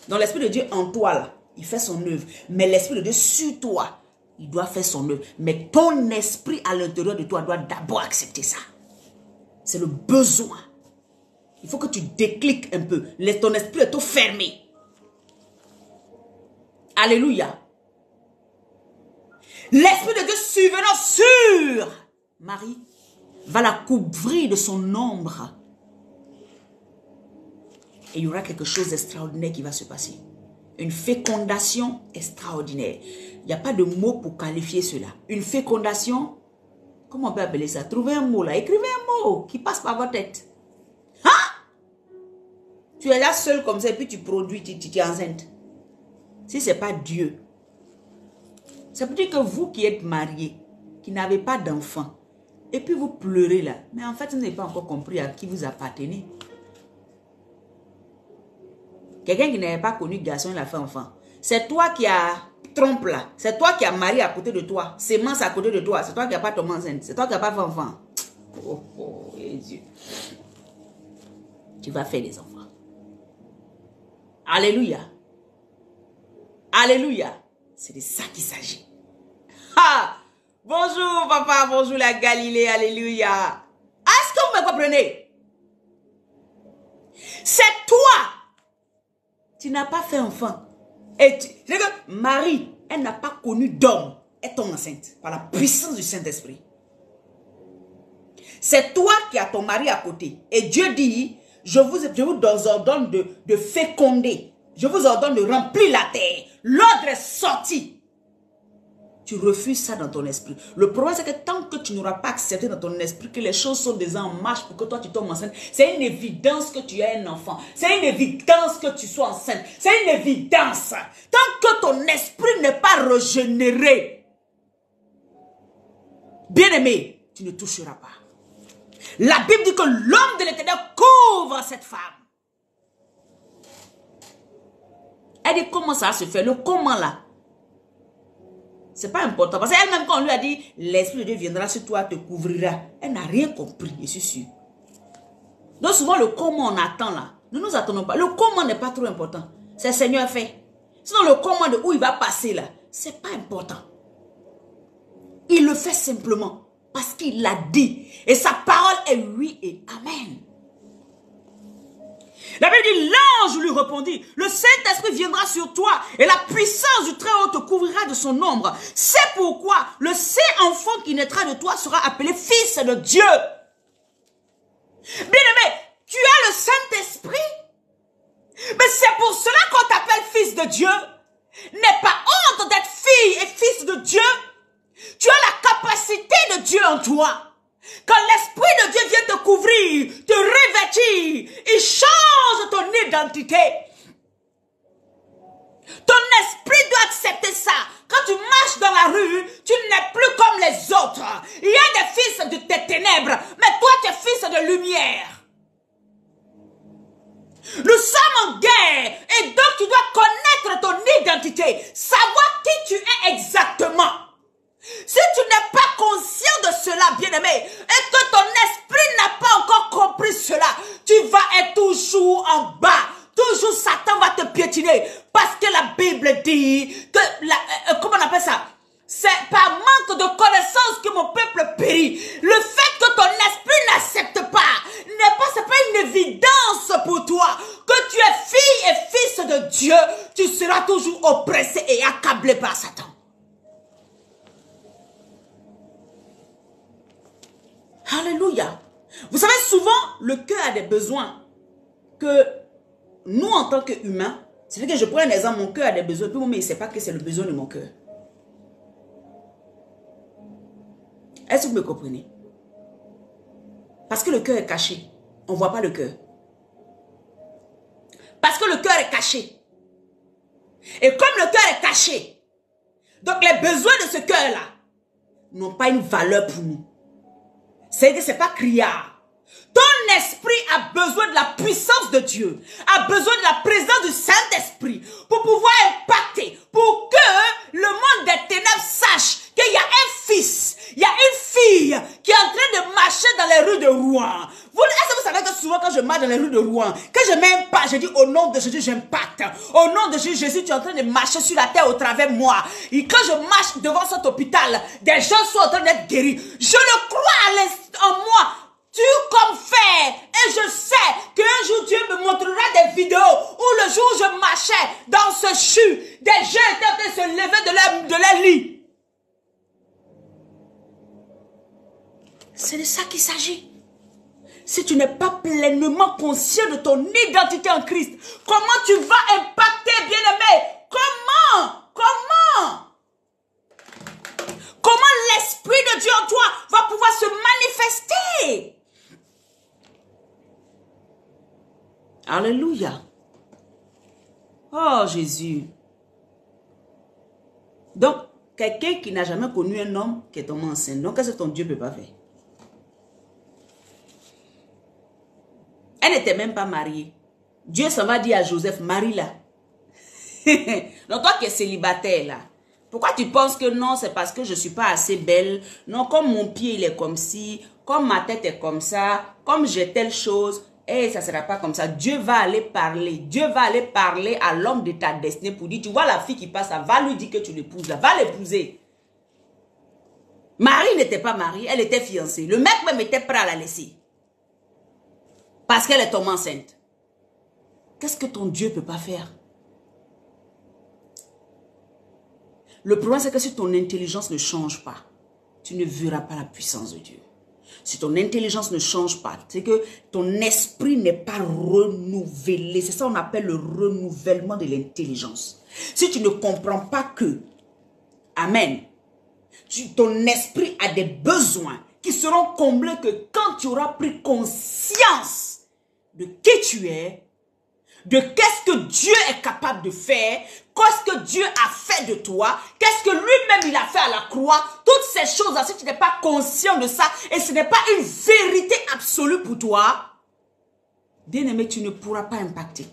S1: Donc l'Esprit de Dieu en toi là, il fait son œuvre. Mais l'Esprit de Dieu sur toi, il doit faire son œuvre. Mais ton esprit à l'intérieur de toi doit d'abord accepter ça. C'est le besoin. Il faut que tu décliques un peu. Ton esprit est tout fermé. Alléluia. L'Esprit de Dieu survenant sur Marie va la couvrir de son ombre. Et il y aura quelque chose d'extraordinaire qui va se passer. Une fécondation extraordinaire. Il n'y a pas de mot pour qualifier cela. Une fécondation, comment on peut appeler ça? Trouvez un mot là. Écrivez un mot qui passe par votre tête. Hein? Tu es là seul comme ça et puis tu produis, tu es enceinte. si ce n'est pas Dieu, ça veut dire que vous qui êtes mariés, qui n'avez pas d'enfants, et puis vous pleurez là, mais en fait, vous n'avez pas encore compris à qui vous appartenez. Quelqu'un qui n'avait pas connu garçon, il a fait enfant. C'est toi qui as trompe là. C'est toi qui as marié à côté de toi. Sémence à côté de toi. C'est toi qui n'as pas tombé enceinte. C'est toi qui n'as pas fait enfant. Oh, oh, Dieu. Tu vas faire des enfants. Alléluia. Alléluia. C'est de ça qu'il s'agit. Ah! Bonjour papa, bonjour la Galilée, alléluia. Est-ce que vous me comprenez? C'est toi. Tu n'as pas fait enfant. Et Marie, elle n'a pas connu d'homme. Elle tombe enceinte par la puissance du Saint-Esprit. C'est toi qui as ton mari à côté. Et Dieu dit, je vous ordonne de féconder. Je vous ordonne de remplir la terre. L'ordre est sorti. Tu refuses ça dans ton esprit. Le problème, c'est que tant que tu n'auras pas accepté dans ton esprit que les choses sont déjà en marche pour que toi tu tombes enceinte, c'est une évidence que tu es un enfant. C'est une évidence que tu sois enceinte. C'est une évidence. Tant que ton esprit n'est pas régénéré, bien-aimé, tu ne toucheras pas. La Bible dit que l'homme de l'Éternel couvre cette femme. Elle dit comment ça se fait? Le comment là? C'est pas important. Parce qu'elle-même, quand on lui a dit, l'Esprit de Dieu viendra sur toi, te couvrira. Elle n'a rien compris, je suis sûr. Donc souvent, le comment on attend là, ne nous attendons pas. Le comment n'est pas trop important. C'est le Seigneur fait. Sinon, le comment de où il va passer là, c'est pas important. Il le fait simplement parce qu'il l'a dit. Et sa parole est oui et amen. La Bible dit, l'ange lui répondit, le Saint-Esprit viendra sur toi et la puissance du Très-Haut te couvrira de son ombre. C'est pourquoi le Saint-Enfant qui naîtra de toi sera appelé Fils de Dieu. Bien-aimé, tu as le Saint-Esprit. Mais c'est pour cela qu'on t'appelle Fils de Dieu. N'aie pas honte d'être fille et fils de Dieu. Tu as la capacité de Dieu en toi. Quand l'Esprit de Dieu vient te couvrir, te revêtir, il change ton identité. Ton esprit doit accepter ça. Quand tu marches dans la rue, tu n'es plus comme les autres. Il y a des fils de tes ténèbres, mais toi tu es fils de lumière. Nous sommes en guerre et donc tu dois connaître ton identité, savoir qui tu es exactement. Si tu n'es pas conscient de cela, bien-aimé, et que ton esprit n'a pas encore compris cela, tu vas être toujours en bas. Toujours Satan va te piétiner. Parce que la Bible dit que, comment on appelle ça? C'est par manque de connaissance que mon peuple périt. Le fait que ton esprit n'accepte pas, c'est pas une évidence pour toi. Que tu es fille et fils de Dieu, tu seras toujours oppressé et accablé par Satan. Alléluia. Vous savez, souvent, le cœur a des besoins que nous, en tant qu'humains, c'est que je prends un exemple, mon cœur a des besoins, puis moi, il ne sait pas que c'est le besoin de mon cœur. Est-ce que vous me comprenez? Parce que le cœur est caché. On ne voit pas le cœur. Parce que le cœur est caché. Et comme le cœur est caché, donc les besoins de ce cœur-là n'ont pas une valeur pour nous. C'est-à-dire que ce n'est pas criard. Ton esprit a besoin de la puissance de Dieu, a besoin de la présence du Saint-Esprit pour pouvoir impacter, pour que le monde des ténèbres sache qu'il y a un fils, il y a une fille qui est en train de marcher dans les rues de Rouen. Est-ce que vous savez que souvent quand je marche dans les rues de Rouen, que je mets un pas, je dis au nom de Jésus, j'impacte. Au nom de Jésus, tu es en train de marcher sur la terre au travers de moi. Et quand je marche devant cet hôpital, des gens sont en train d'être guéris. Je le crois en moi. Tu comme faire. Et je sais qu'un jour Dieu me montrera des vidéos où le jour où je marchais dans ce CHU, des gens étaient en train de se lever de leur lit. C'est de ça qu'il s'agit. Si tu n'es pas pleinement conscient de ton identité en Christ, comment tu vas impacter, bien-aimé? Comment l'Esprit de Dieu en toi va pouvoir se manifester? Alléluia. Oh Jésus. Donc, quelqu'un qui n'a jamais connu un homme qui est tombé enceinte. Donc, qu'est-ce que ton Dieu ne peut pas faire? Elle n'était même pas mariée. Dieu s'en va dire à Joseph, marie-la. Donc, toi qui es célibataire là, pourquoi tu penses que non, c'est parce que je ne suis pas assez belle? Non, comme mon pied il est comme ci, comme ma tête est comme ça, comme j'ai telle chose. Eh, ça ne sera pas comme ça. Dieu va aller parler. Dieu va aller parler à l'homme de ta destinée pour dire, tu vois la fille qui passe là, va lui dire que tu l'épouses là, va l'épouser. Marie n'était pas mariée, elle était fiancée. Le mec même était prêt à la laisser. Parce qu'elle est tombée enceinte. Qu'est-ce que ton Dieu ne peut pas faire? Le problème, c'est que si ton intelligence ne change pas, tu ne verras pas la puissance de Dieu. Si ton intelligence ne change pas, c'est que ton esprit n'est pas renouvelé. C'est ça qu'on appelle le renouvellement de l'intelligence. Si tu ne comprends pas que, amen, ton esprit a des besoins qui seront comblés que quand tu auras pris conscience de qui tu es, de qu'est-ce que Dieu est capable de faire, qu'est-ce que Dieu a fait de toi, qu'est-ce que lui-même il a fait à la croix, toutes ces choses-là, si tu n'es pas conscient de ça, et ce n'est pas une vérité absolue pour toi, bien-aimé, tu ne pourras pas impacter.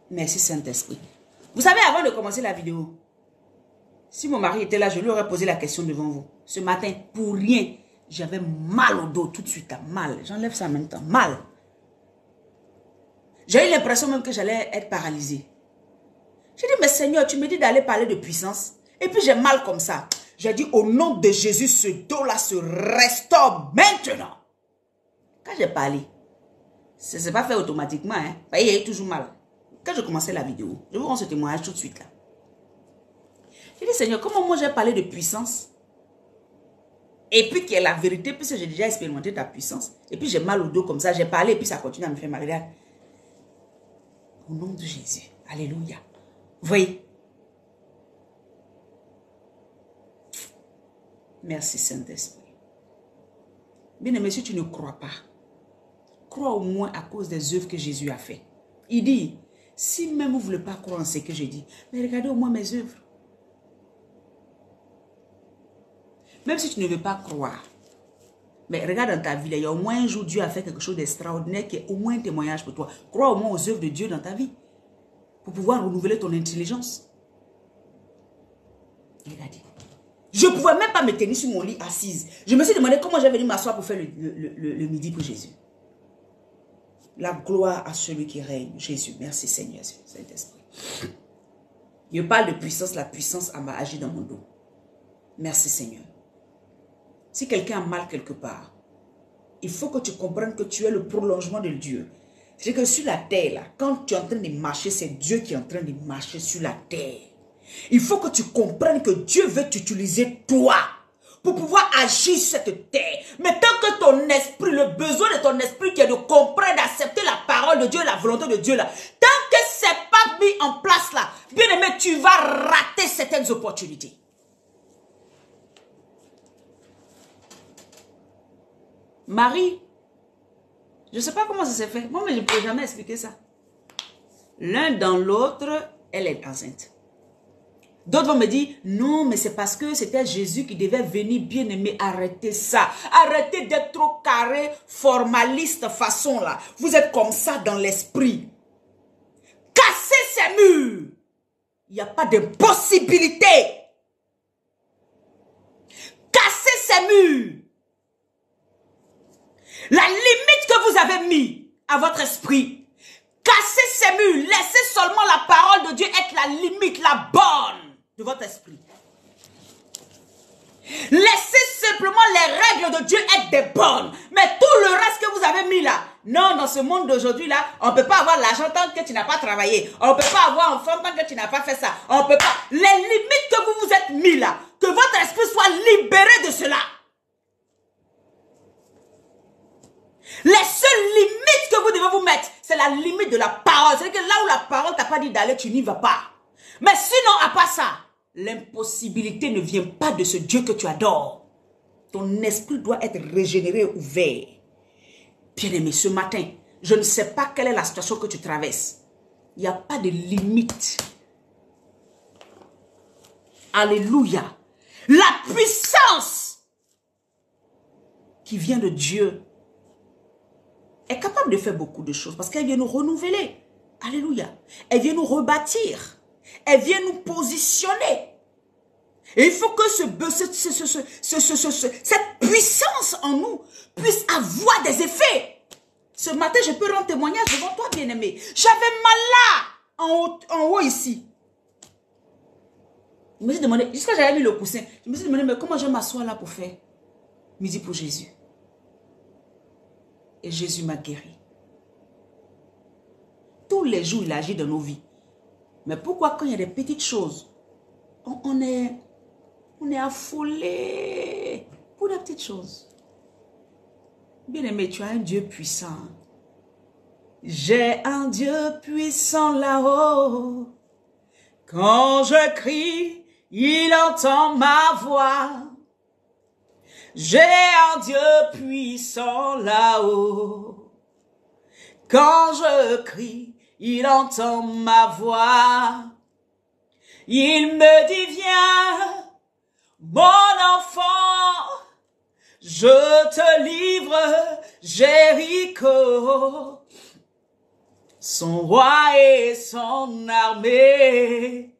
S1: Merci Saint-Esprit. Vous savez, avant de commencer la vidéo, si mon mari était là, je lui aurais posé la question devant vous. Ce matin, pour rien, j'avais mal au dos tout de suite, mal. J'enlève ça en même temps, mal. J'ai eu l'impression même que j'allais être paralysée. J'ai dit, mais Seigneur, tu me dis d'aller parler de puissance. Et puis j'ai mal comme ça. J'ai dit, au nom de Jésus, ce dos-là se restaure maintenant. Quand j'ai parlé, ce n'est pas fait automatiquement. Hein. Il y a eu toujours mal. Quand je commençais la vidéo, je vous rends ce témoignage tout de suite là. J'ai dit, Seigneur, comment moi j'ai parlé de puissance? Et puis qui est la vérité, puisque j'ai déjà expérimenté ta puissance. Et puis j'ai mal au dos comme ça, j'ai parlé et puis ça continue à me faire mal. Regarde. Au nom de Jésus. Alléluia. Vous voyez? Merci Saint-Esprit. Bien-aimé, si tu ne crois pas, crois au moins à cause des œuvres que Jésus a fait. Il dit, si même vous ne voulez pas croire en ce que je dis, mais regardez au moins mes œuvres. Même si tu ne veux pas croire, mais regarde dans ta vie, il y a au moins un jour Dieu a fait quelque chose d'extraordinaire qui est au moins un témoignage pour toi. Crois au moins aux œuvres de Dieu dans ta vie pour pouvoir renouveler ton intelligence. Il a dit. Je ne pouvais même pas me tenir sur mon lit assise. Je me suis demandé comment j'avais venu m'asseoir pour faire le midi pour Jésus. La gloire à celui qui règne. Jésus, merci Seigneur, Saint-Esprit. Je parle de puissance, la puissance a agi dans mon dos. Merci Seigneur. Si quelqu'un a mal quelque part, il faut que tu comprennes que tu es le prolongement de Dieu. C'est que sur la terre, là, quand tu es en train de marcher, c'est Dieu qui est en train de marcher sur la terre. Il faut que tu comprennes que Dieu veut t'utiliser toi pour pouvoir agir sur cette terre. Mais tant que ton esprit, le besoin de ton esprit qui est de comprendre, d'accepter la parole de Dieu, la volonté de Dieu, là, tant que ce n'est pas mis en place là, bien aimé, tu vas rater certaines opportunités. Marie, je ne sais pas comment ça s'est fait. Moi, mais je ne peux jamais expliquer ça. L'un dans l'autre, elle est enceinte. D'autres vont me dire, non, mais c'est parce que c'était Jésus qui devait venir, bien aimé. Arrêtez ça. Arrêtez d'être trop carré, formaliste façon là. Vous êtes comme ça dans l'esprit. Cassez ces murs. Il n'y a pas de possibilité. Cassez ces murs. La limite que vous avez mis à votre esprit, cassez ces murs, laissez seulement la parole de Dieu être la limite, la borne de votre esprit. Laissez simplement les règles de Dieu être des bornes. Mais tout le reste que vous avez mis là, non, dans ce monde d'aujourd'hui là, on ne peut pas avoir l'argent tant que tu n'as pas travaillé. On ne peut pas avoir enfant tant que tu n'as pas fait ça. On peut pas. Les limites que vous vous êtes mis là, que votre esprit soit libéré de cela. Les seules limites que vous devez vous mettre, c'est la limite de la parole. C'est-à-dire que là où la parole t'a pas dit d'aller, tu n'y vas pas. Mais sinon, à part ça, l'impossibilité ne vient pas de ce Dieu que tu adores. Ton esprit doit être régénéré, ouvert. Bien-aimé, ce matin, je ne sais pas quelle est la situation que tu traverses. Il n'y a pas de limite Alléluia. La puissance qui vient de Dieu est capable de faire beaucoup de choses parce qu'elle vient nous renouveler. Alléluia. Elle vient nous rebâtir. Elle vient nous positionner. Et il faut que cette puissance en nous puisse avoir des effets. Ce matin, je peux rendre témoignage devant toi, bien-aimé. J'avais mal là, en haut ici. Je me suis demandé, jusqu'à j'avais mis le coussin, je me suis demandé, mais comment je m'assois là pour faire midi pour Jésus? Et Jésus m'a guéri. Tous les jours, il agit dans nos vies. Mais pourquoi quand il y a des petites choses, on est affolé pour des petites choses? Bien-aimé, tu as un Dieu puissant. J'ai un Dieu puissant là-haut. Quand je crie, il entend ma voix. J'ai un Dieu puissant là-haut. Quand je crie, il entend ma voix. Il me dit, viens, mon enfant, je te livre Jéricho, son roi et son armée.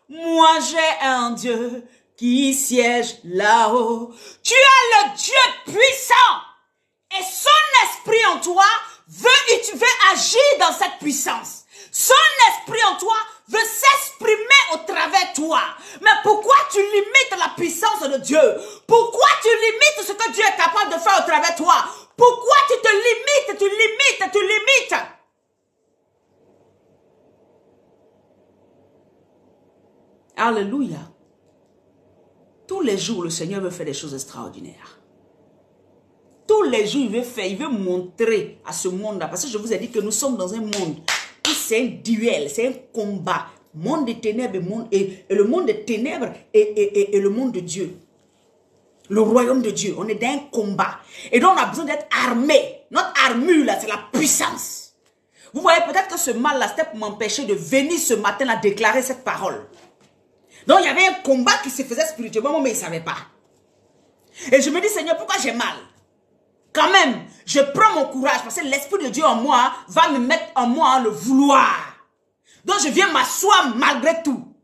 S1: Moi j'ai un Dieu qui siège là-haut. Tu as le Dieu puissant et son esprit en toi veut agir dans cette puissance. Son esprit en toi veut s'exprimer au travers de toi. Mais pourquoi tu limites la puissance de Dieu? Pourquoi tu limites ce que Dieu est capable de faire au travers de toi? Pourquoi tu te limites, tu limites? Alléluia. Tous les jours, le Seigneur veut faire des choses extraordinaires. Tous les jours, il veut montrer à ce monde-là. Parce que je vous ai dit que nous sommes dans un monde où c'est un duel, c'est un combat. Monde des ténèbres et le monde des ténèbres et le monde de Dieu. Le royaume de Dieu. On est dans un combat. Et donc, on a besoin d'être armé. Notre armure, là, c'est la puissance. Vous voyez, peut-être que ce mal-là, c'était pour m'empêcher de venir ce matin-là déclarer cette parole. Donc, il y avait un combat qui se faisait spirituellement, mais il ne savait pas. Et je me dis, Seigneur, pourquoi j'ai mal? Quand même, je prends mon courage parce que l'Esprit de Dieu en moi va me mettre en moi le vouloir. Donc, je viens m'asseoir malgré tout.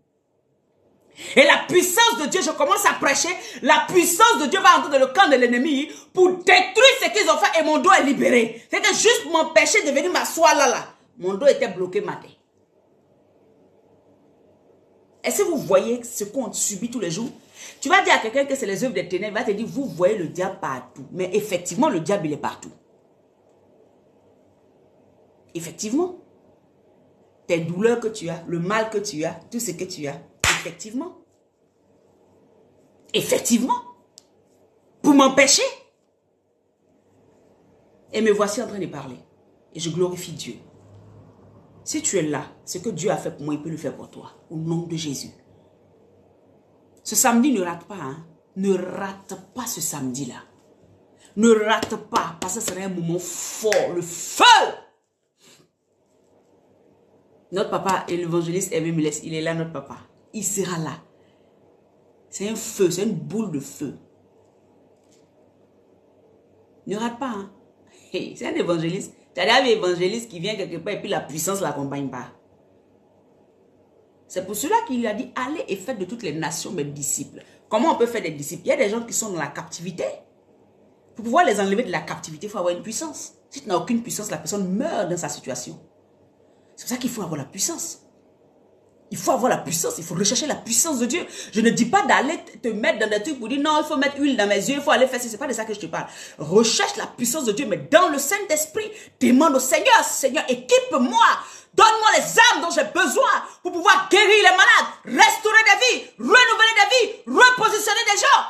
S1: Et la puissance de Dieu, je commence à prêcher, la puissance de Dieu va entrer dans le camp de l'ennemi pour détruire ce qu'ils ont fait et mon dos est libéré. C'est que juste pour m'empêcher de venir m'asseoir là, mon dos était bloqué matin. Est-ce que vous voyez ce qu'on subit tous les jours? Tu vas dire à quelqu'un que c'est les œuvres des ténèbres, il va te dire, vous voyez le diable partout. Mais effectivement, le diable, il est partout. Effectivement. Tes douleurs que tu as, le mal que tu as, tout ce que tu as. Effectivement. Effectivement. Pour m'empêcher. Et me voici en train de parler. Et je glorifie Dieu. Si tu es là, ce que Dieu a fait pour moi, il peut le faire pour toi. Au nom de Jésus. Ce samedi, ne rate pas. Hein? Ne rate pas ce samedi-là. Ne rate pas. Parce que ce sera un moment fort. Le feu. Notre papa et l'évangéliste Aimé Milès, il est là, notre papa. Il sera là. C'est un feu, c'est une boule de feu. Ne rate pas. Hein? Hey, c'est un évangéliste. Tu as un évangéliste qui vient quelque part et puis la puissance ne l'accompagne pas. C'est pour cela qu'il a dit, allez et faites de toutes les nations mes disciples. Comment on peut faire des disciples? Il y a des gens qui sont dans la captivité. Pour pouvoir les enlever de la captivité, il faut avoir une puissance. Si tu n'as aucune puissance, la personne meurt dans sa situation. C'est pour ça qu'il faut avoir la puissance. Il faut avoir la puissance, il faut rechercher la puissance de Dieu. Je ne dis pas d'aller te mettre dans des trucs pour dire non, il faut mettre huile dans mes yeux, il faut aller faire ça. Ce n'est pas de ça que je te parle. Recherche la puissance de Dieu, mais dans le Saint-Esprit, demande au Seigneur, Seigneur, équipe-moi, donne-moi les armes dont j'ai besoin pour pouvoir guérir les malades, restaurer des vies, renouveler des vies, repositionner des gens.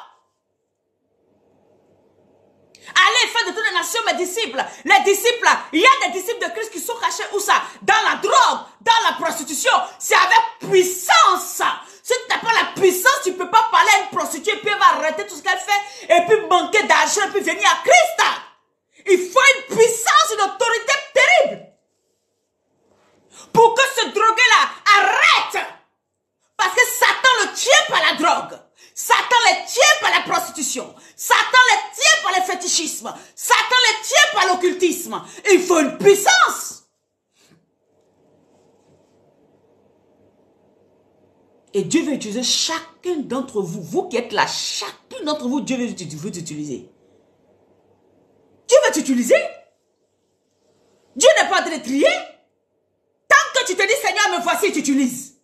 S1: Allez, faites de toutes les nations mes disciples. Les disciples, il y a des disciples de Christ qui sont cachés où ça? Dans la drogue, dans la prostitution. C'est avec puissance. Si tu n'as pas la puissance, tu ne peux pas parler à une prostituée, puis elle va arrêter tout ce qu'elle fait, et puis manquer d'argent, et puis venir à Christ. Il faut une puissance, une autorité terrible. Pour que ce drogué-là arrête. Parce que Satan le tient par la drogue. prostitution. Satan les tient par les fétichismes. Satan les tient par l'occultisme. Il faut une puissance. Et Dieu veut utiliser chacun d'entre vous. Vous qui êtes là, chacun d'entre vous, Dieu veut t'utiliser. Dieu veut t'utiliser. Dieu n'est pas en train de trier. Tant que tu te dis, Seigneur, me voici, il t'utilise.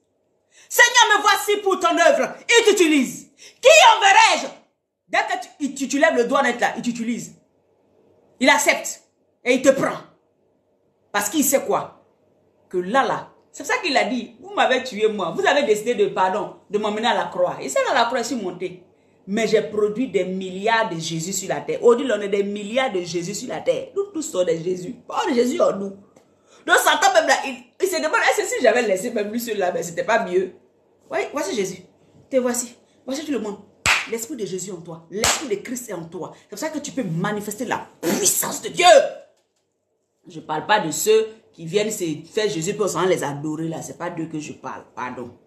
S1: Seigneur, me voici pour ton œuvre, il t'utilise. Qui enverrai-je? Dès que tu lèves le doigt d'être là, il t'utilise. Il accepte et il te prend. Parce qu'il sait quoi? Que là, c'est pour ça qu'il a dit, vous m'avez tué moi, vous avez décidé de m'emmener à la croix. Et c'est dans la croix, je suis monté. Mais j'ai produit des milliards de Jésus sur la terre. Aujourd'hui, on est des milliards de Jésus sur la terre. Nous tous sommes des Jésus. Pas de Jésus en nous. Donc Satan même là, il se demande, est-ce que si j'avais laissé même lui celui-là, mais c'était pas mieux. Oui, voici Jésus. Te voici. Voici tout le monde. L'esprit de Jésus en toi. L'esprit de Christ est en toi. C'est pour ça que tu peux manifester la puissance de Dieu. Je ne parle pas de ceux qui viennent se faire Jésus pour les adorer là. Ce n'est pas d'eux que je parle. Pardon.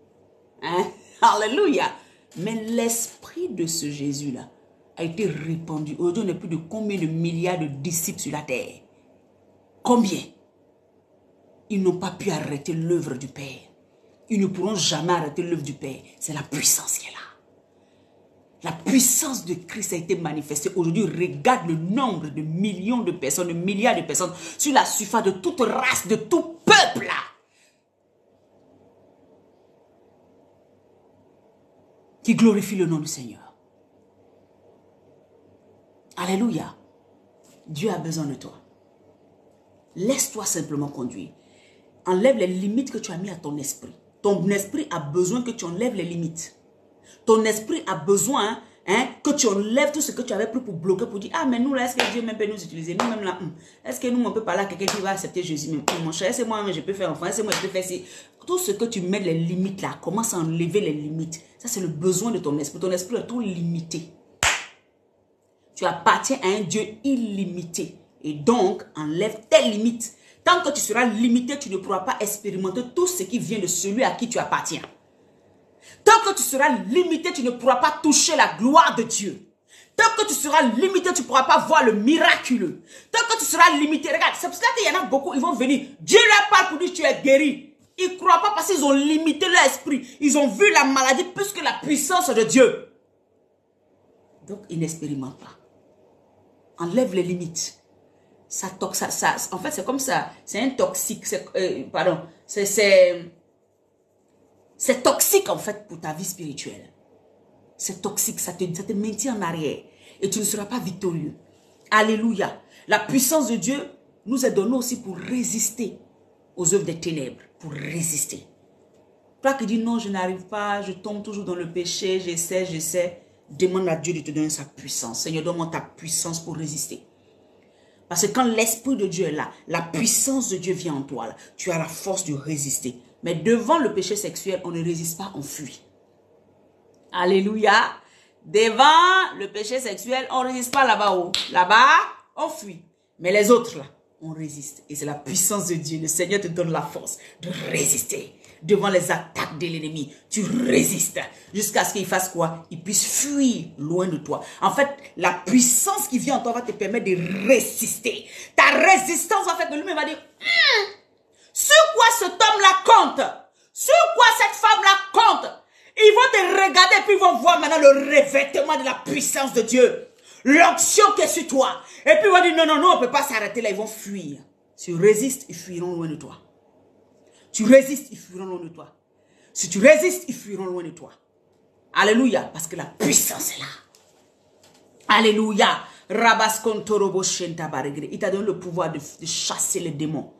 S1: Hein? Alléluia. Mais l'esprit de ce Jésus-là a été répandu. Aujourd'hui, on est plus de combien de milliards de disciples sur la terre? Combien? Ils n'ont pas pu arrêter l'œuvre du Père. Ils ne pourront jamais arrêter l'œuvre du Père. C'est la puissance qui est là. La puissance de Christ a été manifestée. Aujourd'hui, regarde le nombre de millions de personnes, de milliards de personnes sur la surface de toute race, de tout peuple là. Qui glorifie le nom du Seigneur. Alléluia. Dieu a besoin de toi. Laisse-toi simplement conduire. Enlève les limites que tu as mis à ton esprit. Ton esprit a besoin que tu enlèves les limites. Ton esprit a besoin que tu enlèves tout ce que tu avais pris pour bloquer, pour dire, ah mais nous là, est-ce que Dieu même peut nous utiliser? Nous même là, est-ce que nous on peut parler à quelqu'un qui va accepter Jésus même? Mon cher, c'est moi, mais je peux faire enfant, c'est moi, je peux faire ci. Tout ce que tu mets les limites là, commence à enlever les limites. Ça c'est le besoin de ton esprit. Ton esprit est tout limité. Tu appartiens à un Dieu illimité. Et donc, enlève tes limites. Tant que tu seras limité, tu ne pourras pas expérimenter tout ce qui vient de celui à qui tu appartiens. Tant que tu seras limité, tu ne pourras pas toucher la gloire de Dieu. Tant que tu seras limité, tu ne pourras pas voir le miraculeux. Tant que tu seras limité, regarde, c'est pour ça qu'il y en a beaucoup, ils vont venir. Dieu leur parle pour dire tu es guéri. Ils ne croient pas parce qu'ils ont limité leur esprit. Ils ont vu la maladie plus que la puissance de Dieu. Donc, ils n'expérimentent pas. Enlève les limites. En fait, c'est comme ça. C'est un toxique. C'est toxique, en fait, pour ta vie spirituelle. C'est toxique. Ça te maintient en arrière. Et tu ne seras pas victorieux. Alléluia. La puissance de Dieu nous est donnée aussi pour résister aux œuvres des ténèbres. Pour résister. Toi qui dis non, je n'arrive pas, je tombe toujours dans le péché, j'essaie. Demande à Dieu de te donner sa puissance. Seigneur, donne-moi ta puissance pour résister. Parce que quand l'Esprit de Dieu est là, la puissance de Dieu vient en toi. Là, tu as la force de résister. Mais devant le péché sexuel, on ne résiste pas, on fuit. Alléluia. Devant le péché sexuel, on ne résiste pas là-bas. Là-bas, on fuit. Mais les autres, là, on résiste. Et c'est la puissance de Dieu. Le Seigneur te donne la force de résister. Devant les attaques de l'ennemi, tu résistes jusqu'à ce qu'il fasse quoi? Il puisse fuir loin de toi. En fait, la puissance qui vient en toi va te permettre de résister. Ta résistance va faire que lui-même va dire, sur quoi cet homme-là compte? Sur quoi cette femme-là compte? Ils vont te regarder et puis ils vont voir maintenant le revêtement de la puissance de Dieu. L'onction qui est sur toi. Et puis ils vont dire, non, on ne peut pas s'arrêter là, ils vont fuir. Si tu résistes, ils fuiront loin de toi. Tu résistes, ils fuiront loin de toi. Si tu résistes, ils fuiront loin de toi. Alléluia, parce que la puissance est là. Alléluia. Il t'a donné le pouvoir de chasser les démons.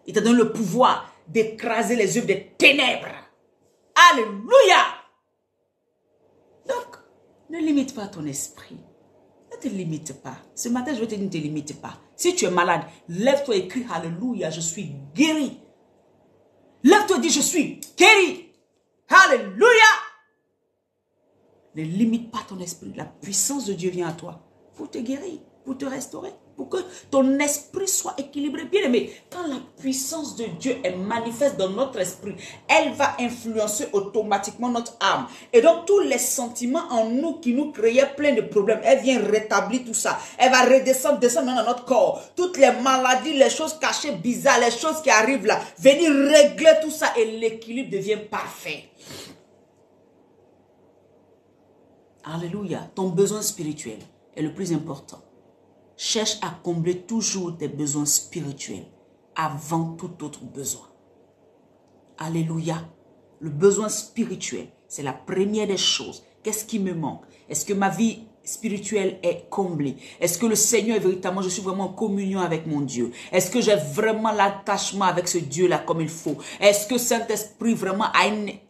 S1: Il t'a donné le pouvoir d'écraser les œuvres des ténèbres. Alléluia. Donc, ne limite pas ton esprit. Ne te limite pas. Ce matin, je vais te dire, ne te limite pas. Si tu es malade, lève-toi et crie, Alléluia, je suis guéri. Lève-toi et dis, je suis guéri. Alléluia. Ne limite pas ton esprit. La puissance de Dieu vient à toi pour te guérir, pour te restaurer, pour que ton esprit soit équilibré. Bien aimé, quand la puissance de Dieu est manifeste dans notre esprit, elle va influencer automatiquement notre âme. Et donc, tous les sentiments en nous qui nous créaient plein de problèmes, elle vient rétablir tout ça. Elle va descendre dans notre corps. Toutes les maladies, les choses cachées, bizarres, les choses qui arrivent là, venir régler tout ça et l'équilibre devient parfait. Alléluia. Ton besoin spirituel est le plus important. Cherche à combler toujours tes besoins spirituels avant tout autre besoin. Alléluia. Le besoin spirituel, c'est la première des choses. Qu'est-ce qui me manque? Est-ce que ma vie spirituelle est comblée? Est-ce que le Seigneur est véritablement, je suis vraiment en communion avec mon Dieu? Est-ce que j'ai vraiment l'attachement avec ce Dieu-là comme il faut? Est-ce que Saint-Esprit vraiment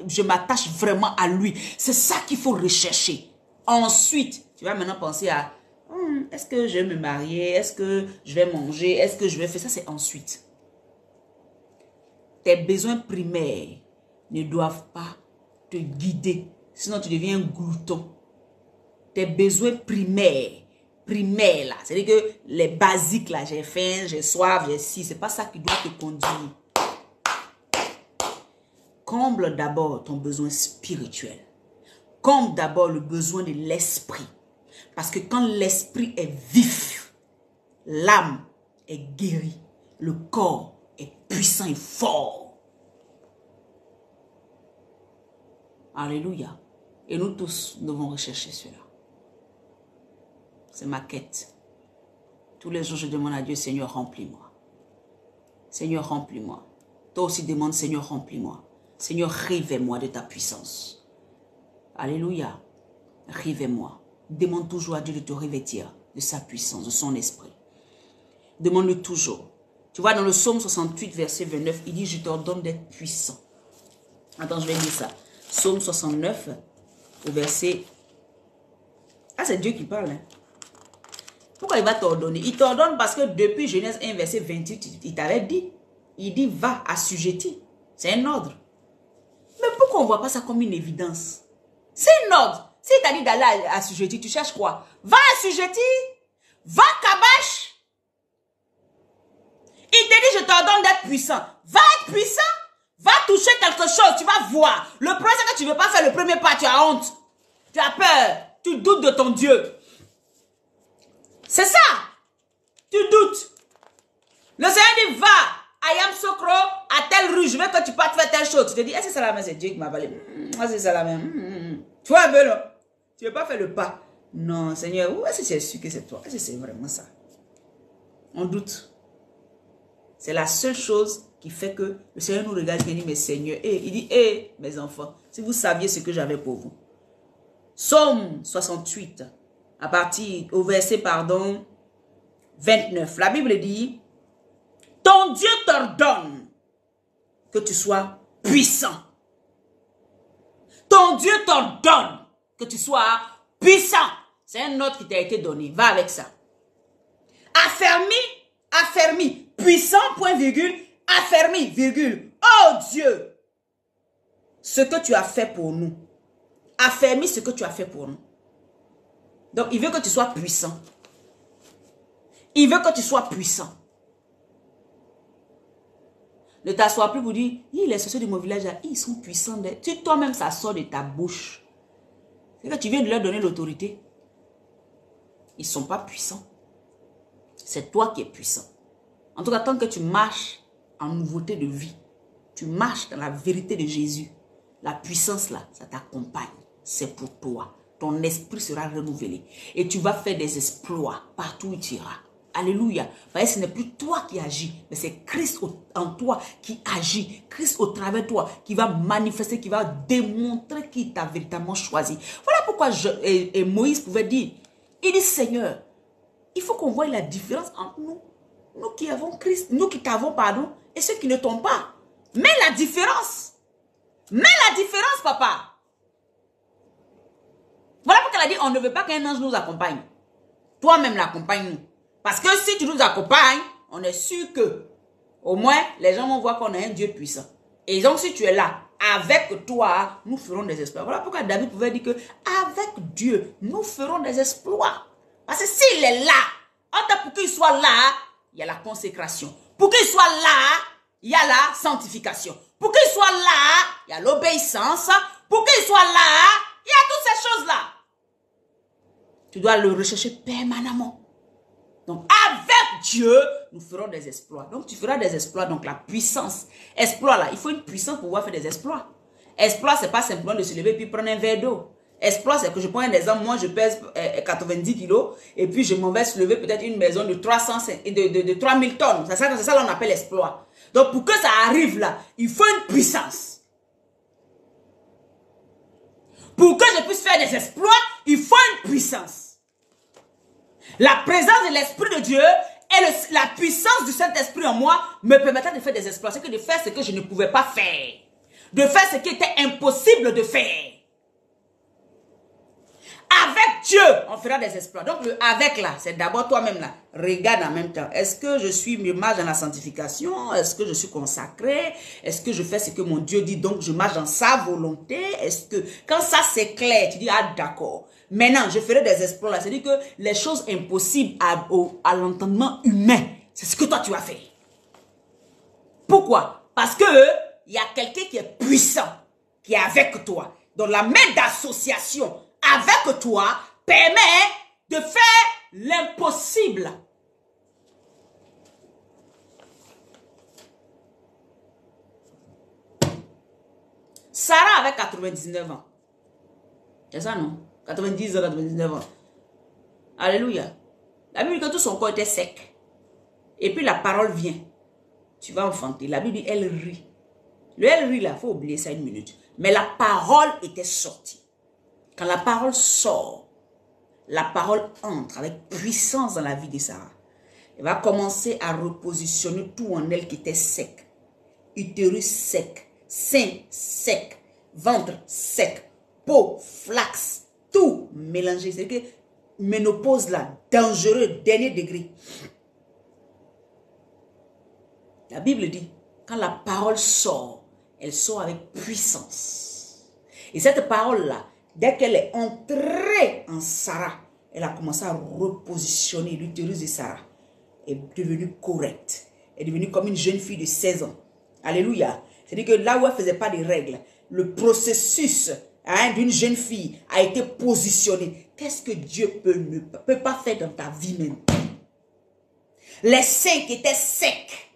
S1: je m'attache vraiment à lui? C'est ça qu'il faut rechercher. Ensuite, tu vas maintenant penser à est-ce que je vais me marier? Est-ce que je vais manger? Est-ce que je vais faire ça? C'est ensuite. Tes besoins primaires ne doivent pas te guider. Sinon, tu deviens un glouton. Tes besoins primaires là, c'est-à-dire que les basiques là, j'ai faim, j'ai soif, j'ai ci, c'est pas ça qui doit te conduire. Comble d'abord ton besoin spirituel. Comble d'abord le besoin de l'esprit. Parce que quand l'esprit est vif, l'âme est guérie, le corps est puissant et fort. Alléluia. Et nous tous devons rechercher cela. C'est ma quête. Tous les jours, je demande à Dieu, Seigneur, remplis-moi. Seigneur, remplis-moi. Toi aussi, demande, Seigneur, remplis-moi. Seigneur, révèle-moi de ta puissance. Alléluia. Révèle-moi. Demande toujours à Dieu de te revêtir de sa puissance, de son esprit. Demande-le toujours. Tu vois, dans le psaume 68, verset 29, il dit, je t'ordonne d'être puissant. Attends, je vais lire ça. Psaume 69, au verset... Ah, c'est Dieu qui parle. Hein? Pourquoi il va t'ordonner? Il t'ordonne parce que depuis Genèse 1, verset 28, il t'avait dit. Il dit, va, assujetti. C'est un ordre. Mais pourquoi on ne voit pas ça comme une évidence? C'est un ordre. Si il t'a dit d'aller assujetti, tu cherches quoi? Va assujetti. Va cabache. Il te dit, je t'ordonne d'être puissant. Va être puissant. Va toucher quelque chose, tu vas voir. Le problème, c'est que tu ne veux pas faire le premier pas, tu as honte. Tu as peur. Tu doutes de ton Dieu. C'est ça. Tu doutes. Le Seigneur dit, va. I am Sokro, à telle rue, je veux que tu partes faire telle chose. Tu te dis, est-ce que c'est la même? C'est Dieu qui m'a parlé. Moi, c'est ça la même. Tu vois un peu, là? Tu ne veux pas faire le pas. Non, Seigneur, où est-ce que j'ai su que c'est toi? Est-ce que c'est vraiment ça? On doute. C'est la seule chose qui fait que le Seigneur nous regarde et dit, mais Seigneur, il dit, mes enfants, si vous saviez ce que j'avais pour vous. Psaume 68, à partir au verset, 29. La Bible dit, ton Dieu t'ordonne que tu sois puissant. Ton Dieu t'ordonne que tu sois puissant. C'est un ordre qui t'a été donné. Va avec ça. Affermi. Puissant, point virgule, affermi, virgule. Oh Dieu, ce que tu as fait pour nous. Affermis ce que tu as fait pour nous. Donc, il veut que tu sois puissant. Il veut que tu sois puissant. Ne t'assois plus pour dire, les sociaux de mon village, ils sont puissants. Toi-même, ça sort de ta bouche. C'est que tu viens de leur donner l'autorité. Ils ne sont pas puissants. C'est toi qui es puissant. En tout cas, tant que tu marches en nouveauté de vie, tu marches dans la vérité de Jésus, la puissance là, ça t'accompagne. C'est pour toi. Ton esprit sera renouvelé. Et tu vas faire des exploits partout où tu iras. Alléluia. Parce que ce n'est plus toi qui agis, mais c'est Christ en toi qui agit. Christ au travers de toi qui va manifester, qui va démontrer qu'il t'a véritablement choisi. Voilà pourquoi Moïse pouvait dire, il dit Seigneur, il faut qu'on voie la différence entre nous. Nous qui avons Christ, nous qui t'avons pardon, et ceux qui ne t'ont pas. Mets la différence. Mets la différence, papa. Voilà pourquoi elle a dit, on ne veut pas qu'un ange nous accompagne. Toi-même l'accompagne-nous. Parce que si tu nous accompagnes, on est sûr que, au moins, les gens vont voir qu'on a un Dieu puissant. Et donc, si tu es là, avec toi, nous ferons des exploits. Voilà pourquoi David pouvait dire que, avec Dieu, nous ferons des exploits. Parce que s'il est là, Pour qu'il soit là, il y a la consécration. Pour qu'il soit là, il y a la sanctification. Pour qu'il soit là, il y a l'obéissance. Pour qu'il soit là, il y a toutes ces choses-là. Tu dois le rechercher permanemment. Donc, avec Dieu, nous ferons des exploits. Donc, tu feras des exploits, donc la puissance. Exploit, là, il faut une puissance pour pouvoir faire des exploits. Exploit, ce n'est pas simplement de se lever et puis prendre un verre d'eau. Exploit, c'est que je prends un exemple, moi je pèse 90 kilos et puis je m'en vais se lever peut-être une maison de 3000 tonnes. C'est ça qu'on appelle exploit. Donc pour que ça arrive là, il faut une puissance. Pour que je puisse faire des exploits, il faut une puissance. La présence de l'Esprit de Dieu et la puissance du Saint-Esprit en moi me permettent de faire des exploits. C'est que de faire ce que je ne pouvais pas faire. De faire ce qui était impossible de faire. Avec Dieu, on fera des exploits. Donc, le avec là, c'est d'abord toi-même là. Regarde en même temps. Est-ce que je marche dans la sanctification? Est-ce que je suis consacré? Est-ce que je fais ce que mon Dieu dit? Donc, je marche dans sa volonté? Est-ce que, quand ça c'est clair, tu dis, ah d'accord. Maintenant, je ferai des exploits là. C'est-à-dire que les choses impossibles à l'entendement humain, c'est ce que toi tu vas faire. Pourquoi? Parce que il y a quelqu'un qui est puissant, qui est avec toi. Donc, la main d'association avec toi permet de faire l'impossible. Sarah avait 99 ans. C'est ça, non? 90 ans, 99 ans. Alléluia. La Bible dit que tout son corps était sec. Et puis la parole vient. Tu vas enfanter. La Bible dit, elle rit. Le elle rit là, il faut oublier ça une minute. Mais la parole était sortie. Quand la parole sort, la parole entre avec puissance dans la vie de Sarah. Elle va commencer à repositionner tout en elle qui était sec. Utérus sec, sein sec, ventre sec, peau, flax, tout mélangé. C'est que ménopause là, dangereux, dernier degré. La Bible dit, quand la parole sort, elle sort avec puissance. Et cette parole là, dès qu'elle est entrée en Sarah, elle a commencé à repositionner l'utérus de Sarah. Elle est devenue correcte. Elle est devenue comme une jeune fille de 16 ans. Alléluia. C'est-à-dire que là où elle ne faisait pas de règles, le processus d'une jeune fille a été positionné. Qu'est-ce que Dieu ne peut pas faire dans ta vie même? Les seins qui étaient secs,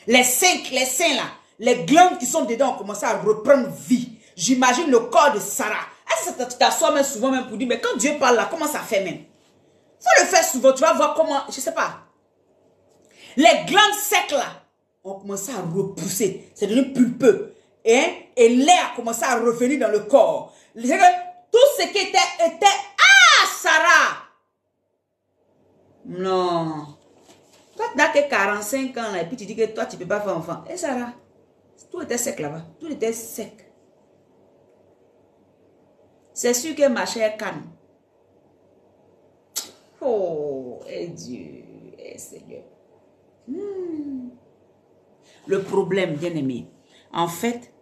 S1: les seins là, les glandes qui sont dedans ont commencé à reprendre vie. J'imagine le corps de Sarah. Tu t'assois même souvent même pour dire, mais quand Dieu parle là, comment ça fait même? Faut le faire souvent, tu vas voir comment, je sais pas. Les glandes secs là ont commencé à repousser, c'est devenu pulpeux. Et l'air a commencé à revenir dans le corps. C'est que tout ce qui était ah Sarah! Non. Toi tu n'as que 45 ans là, et puis tu dis que toi tu ne peux pas faire enfant. Et Sarah, tout était sec là-bas, tout était sec. C'est sûr que ma chère calme. Oh, et Dieu, et Seigneur. Le problème, bien aimé, en fait,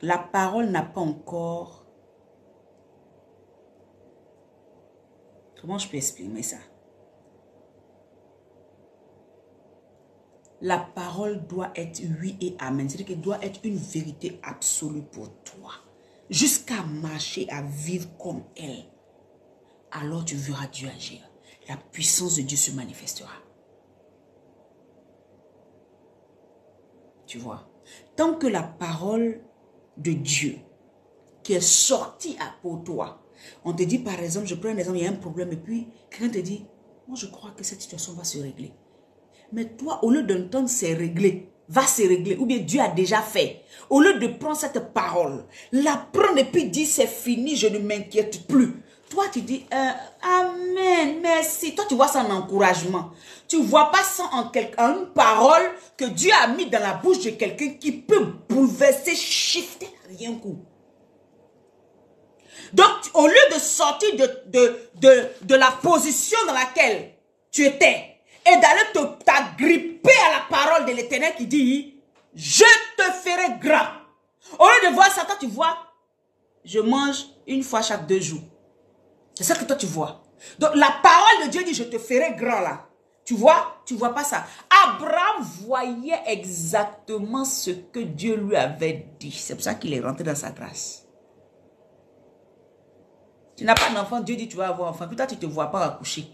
S1: la parole n'a pas encore... Comment je peux exprimer ça? La parole doit être oui et amen. C'est-à-dire qu'elle doit être une vérité absolue pour toi. Jusqu'à marcher, à vivre comme elle. Alors tu verras Dieu agir. La puissance de Dieu se manifestera. Tu vois. Tant que la parole de Dieu qui est sortie pour toi, on te dit par exemple, je prends un exemple, il y a un problème et puis quelqu'un te dit, moi je crois que cette situation va se régler. Mais toi, au lieu d'entendre c'est réglé, va se régler, ou bien Dieu a déjà fait. Au lieu de prendre cette parole, la prendre et puis dire c'est fini, je ne m'inquiète plus. Toi, tu dis, amen, merci. Toi, tu vois ça en encouragement. Tu ne vois pas ça en une parole que Dieu a mis dans la bouche de quelqu'un qui peut bouleverser, shifter, rien coup. Donc, au lieu de sortir de la position dans laquelle tu étais, et d'aller t'agripper à la parole de l'Éternel qui dit, je te ferai grand. Au lieu de voir ça, toi tu vois, je mange une fois chaque 2 jours. C'est ça que toi tu vois. Donc la parole de Dieu dit, je te ferai grand là. Tu vois pas ça. Abraham voyait exactement ce que Dieu lui avait dit. C'est pour ça qu'il est rentré dans sa grâce. Tu n'as pas d'enfant, Dieu dit tu vas avoir un enfant. Puis toi, tu ne te vois pas accoucher.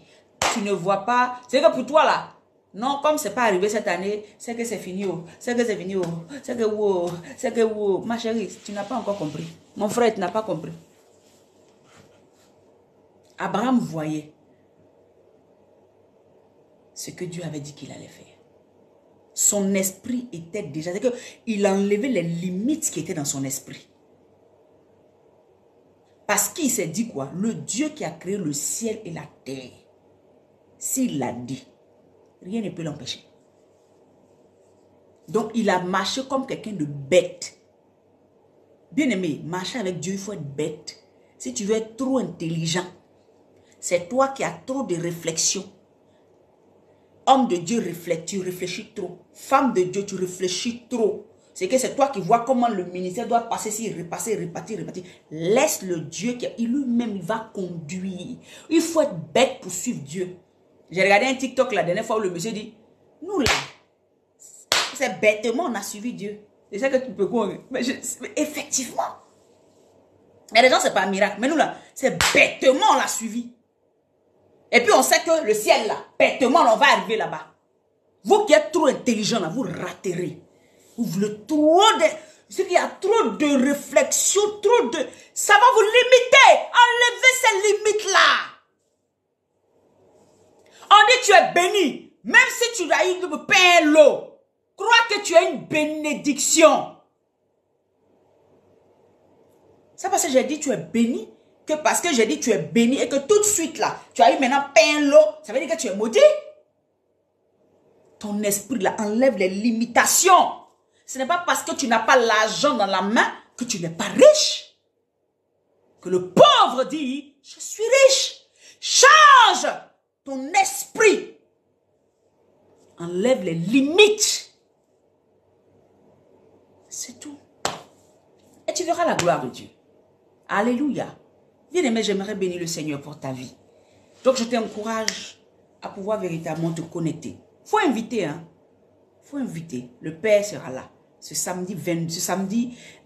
S1: Tu ne vois pas. C'est que pour toi là, non, comme c'est pas arrivé cette année, c'est que c'est fini. C'est que c'est fini. C'est que ma chérie, tu n'as pas encore compris. Mon frère, tu n'as pas compris. Abraham voyait ce que Dieu avait dit qu'il allait faire. Son esprit était déjà... C'est qu'il a enlevé les limites qui étaient dans son esprit. Parce qu'il s'est dit quoi? Le Dieu qui a créé le ciel et la terre, s'il l'a dit, rien ne peut l'empêcher. Donc il a marché comme quelqu'un de bête. Bien aimé, marcher avec Dieu, il faut être bête. Si tu veux être trop intelligent, c'est toi qui as trop de réflexion. Homme de Dieu, tu réfléchis trop. Femme de Dieu, tu réfléchis trop. C'est que c'est toi qui vois comment le ministère doit passer, si repasser, repartir. Laisse le Dieu qui lui-même va conduire. Il faut être bête pour suivre Dieu. J'ai regardé un TikTok la dernière fois où le monsieur dit, nous là, c'est bêtement on a suivi Dieu. C'est ça que tu peux comprendre. Mais effectivement. Mais les gens, c'est pas un miracle. Mais nous là, c'est bêtement on l'a suivi. Et puis on sait que le ciel là, bêtement on va arriver là-bas. Vous qui êtes trop intelligent là, vous raterez. Vous voulez trop de... C'est qu'il y a trop de réflexion, trop de... Ça va vous limiter. Enlevez ces limites-là. On dit tu es béni. Même si tu as eu de pain et l'eau. Crois que tu as une bénédiction. C'est parce que j'ai dit tu es béni. Que parce que j'ai dit tu es béni. Et que tout de suite là, tu as eu maintenant pain et l'eau. Ça veut dire que tu es maudit. Ton esprit là enlève les limitations. Ce n'est pas parce que tu n'as pas l'argent dans la main que tu n'es pas riche. Que le pauvre dit, je suis riche. Change ton esprit. Enlève les limites. C'est tout. Et tu verras la gloire de Dieu. Alléluia. Bien-aimé, j'aimerais bénir le Seigneur pour ta vie. Donc je t'encourage à pouvoir véritablement te connecter. Faut inviter, hein. Faut inviter. Le Père sera là. Ce samedi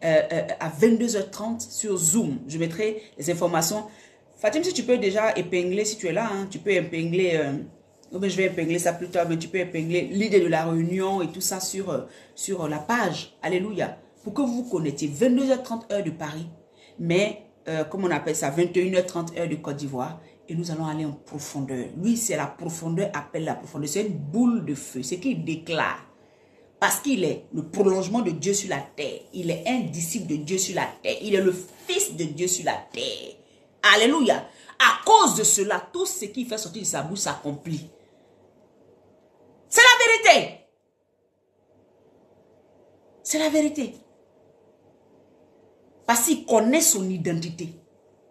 S1: à 22h30 sur Zoom. Je mettrai les informations. Fatim, si tu peux déjà épingler, si tu es là, hein, tu peux épingler, je vais épingler ça plus tard, mais tu peux épingler l'idée de la réunion et tout ça sur la page. Alléluia. Pour que vous vous connectiez. 22h30 heure de Paris, mais comme on appelle ça, 21h30 heure de Côte d'Ivoire. Et nous allons aller en profondeur. Lui, c'est la profondeur, appelle la profondeur. C'est une boule de feu. C'est qu'il déclare. Parce qu'il est le prolongement de Dieu sur la terre. Il est un disciple de Dieu sur la terre. Il est le fils de Dieu sur la terre. Alléluia. À cause de cela, tout ce qu'il fait sortir de sa bouche s'accomplit. C'est la vérité. C'est la vérité. Parce qu'il connaît son identité.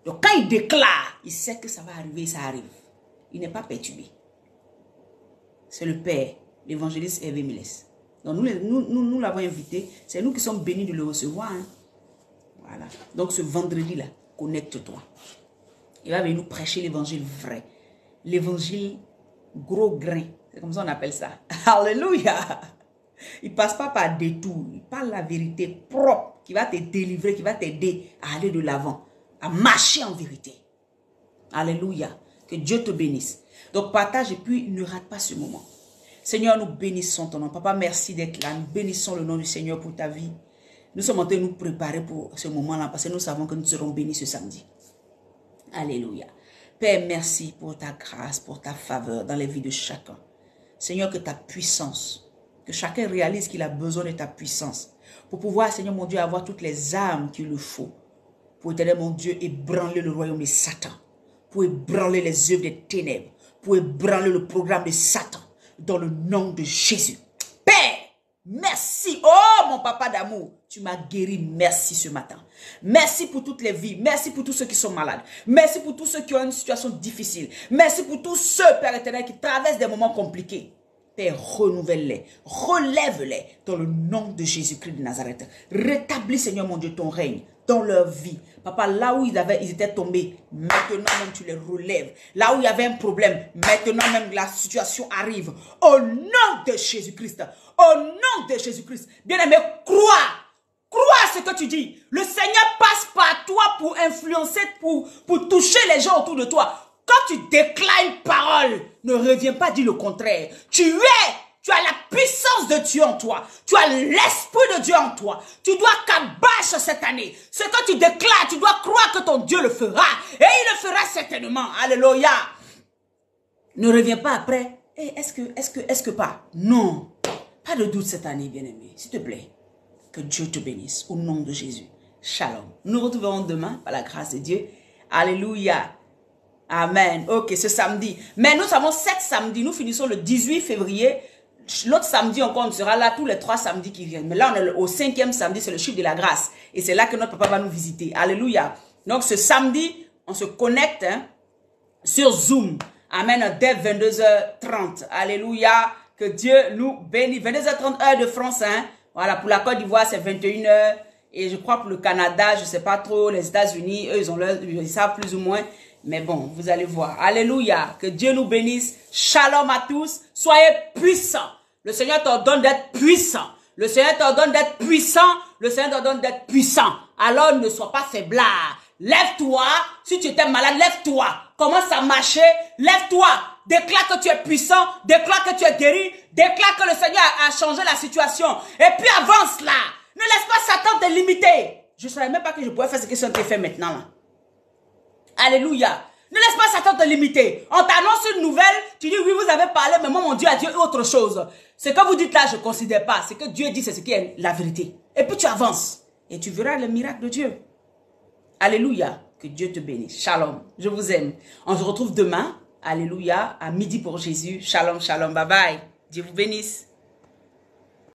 S1: Donc quand il déclare, il sait que ça va arriver, ça arrive. Il n'est pas perturbé. C'est le Père, l'évangéliste Hervé Miles. Donc nous l'avons invité. C'est nous qui sommes bénis de le recevoir. Hein. Voilà. Donc ce vendredi-là, connecte-toi. Il va venir nous prêcher l'évangile vrai. L'évangile gros grain. C'est comme ça on appelle ça. Alléluia. Il ne passe pas par détour. Il parle la vérité propre qui va te délivrer, qui va t'aider à aller de l'avant, à marcher en vérité. Alléluia. Que Dieu te bénisse. Donc partage et puis ne rate pas ce moment. Seigneur, nous bénissons ton nom. Papa, merci d'être là. Nous bénissons le nom du Seigneur pour ta vie. Nous sommes en train de nous préparer pour ce moment-là parce que nous savons que nous serons bénis ce samedi. Alléluia. Père, merci pour ta grâce, pour ta faveur dans les vies de chacun. Seigneur, que ta puissance, que chacun réalise qu'il a besoin de ta puissance pour pouvoir, Seigneur mon Dieu, avoir toutes les armes qu'il lui faut pour, éternel mon Dieu, ébranler le royaume de Satan, pour ébranler les œuvres des ténèbres, pour ébranler le programme de Satan dans le nom de Jésus. Père, merci. Oh, mon papa d'amour, tu m'as guéri. Merci ce matin. Merci pour toutes les vies. Merci pour tous ceux qui sont malades. Merci pour tous ceux qui ont une situation difficile. Merci pour tous ceux, Père éternel, qui traversent des moments compliqués. Père, renouvelle-les, relève-les dans le nom de Jésus-Christ de Nazareth. Rétablis, Seigneur mon Dieu, ton règne dans leur vie. Papa, là où ils étaient tombés, maintenant même tu les relèves. Là où il y avait un problème, maintenant même la situation arrive. Au nom de Jésus-Christ. Au nom de Jésus-Christ. Bien-aimé, crois. Crois ce que tu dis. Le Seigneur passe par toi pour influencer, pour toucher les gens autour de toi. Quand tu déclares une parole, ne reviens pas dire le contraire. Tu as la puissance de Dieu en toi. Tu as l'esprit de Dieu en toi. Tu dois qu'abattre cette année. Ce que tu déclares, tu dois croire que ton Dieu le fera. Et il le fera certainement. Alléluia. Ne reviens pas après. Hey, est-ce que pas? Non. Pas de doute cette année, bien-aimé. S'il te plaît. Que Dieu te bénisse. Au nom de Jésus. Shalom. Nous nous retrouverons demain par la grâce de Dieu. Alléluia. Amen. Ok, ce samedi. Mais nous avons 7 samedis. Nous finissons le 18 février. L'autre samedi encore, on sera là tous les 3 samedis qui viennent. Mais là, on est au 5e samedi, c'est le chiffre de la grâce. Et c'est là que notre papa va nous visiter. Alléluia. Donc, ce samedi, on se connecte sur Zoom. Amen. Dès 22h30. Alléluia. Que Dieu nous bénisse. 22h30 heure de France. Voilà, pour la Côte d'Ivoire, c'est 21h. Et je crois pour le Canada, je ne sais pas trop. Les États-Unis, eux, ils savent plus ou moins. Mais bon, vous allez voir. Alléluia. Que Dieu nous bénisse. Shalom à tous. Soyez puissants. Le Seigneur t'ordonne d'être puissant. Le Seigneur t'ordonne d'être puissant. Le Seigneur t'ordonne d'être puissant. Alors ne sois pas faiblard. Lève-toi. Si tu étais malade, lève-toi. Commence à marcher. Lève-toi. Déclare que tu es puissant. Déclare que tu es guéri. Déclare que le Seigneur a changé la situation. Et puis avance là. Ne laisse pas Satan te limiter. Je ne savais même pas que je pouvais faire ce que tu fait maintenant là. Alléluia. Ne laisse pas Satan te limiter. On t'annonce une nouvelle, tu dis oui, vous avez parlé, mais moi, mon Dieu a dit autre chose. Ce que vous dites là, je ne considère pas. Ce que Dieu dit, c'est ce qui est la vérité. Et puis tu avances. Et tu verras le miracle de Dieu. Alléluia. Que Dieu te bénisse. Shalom. Je vous aime. On se retrouve demain. Alléluia. À midi pour Jésus. Shalom, shalom. Bye bye. Dieu vous bénisse.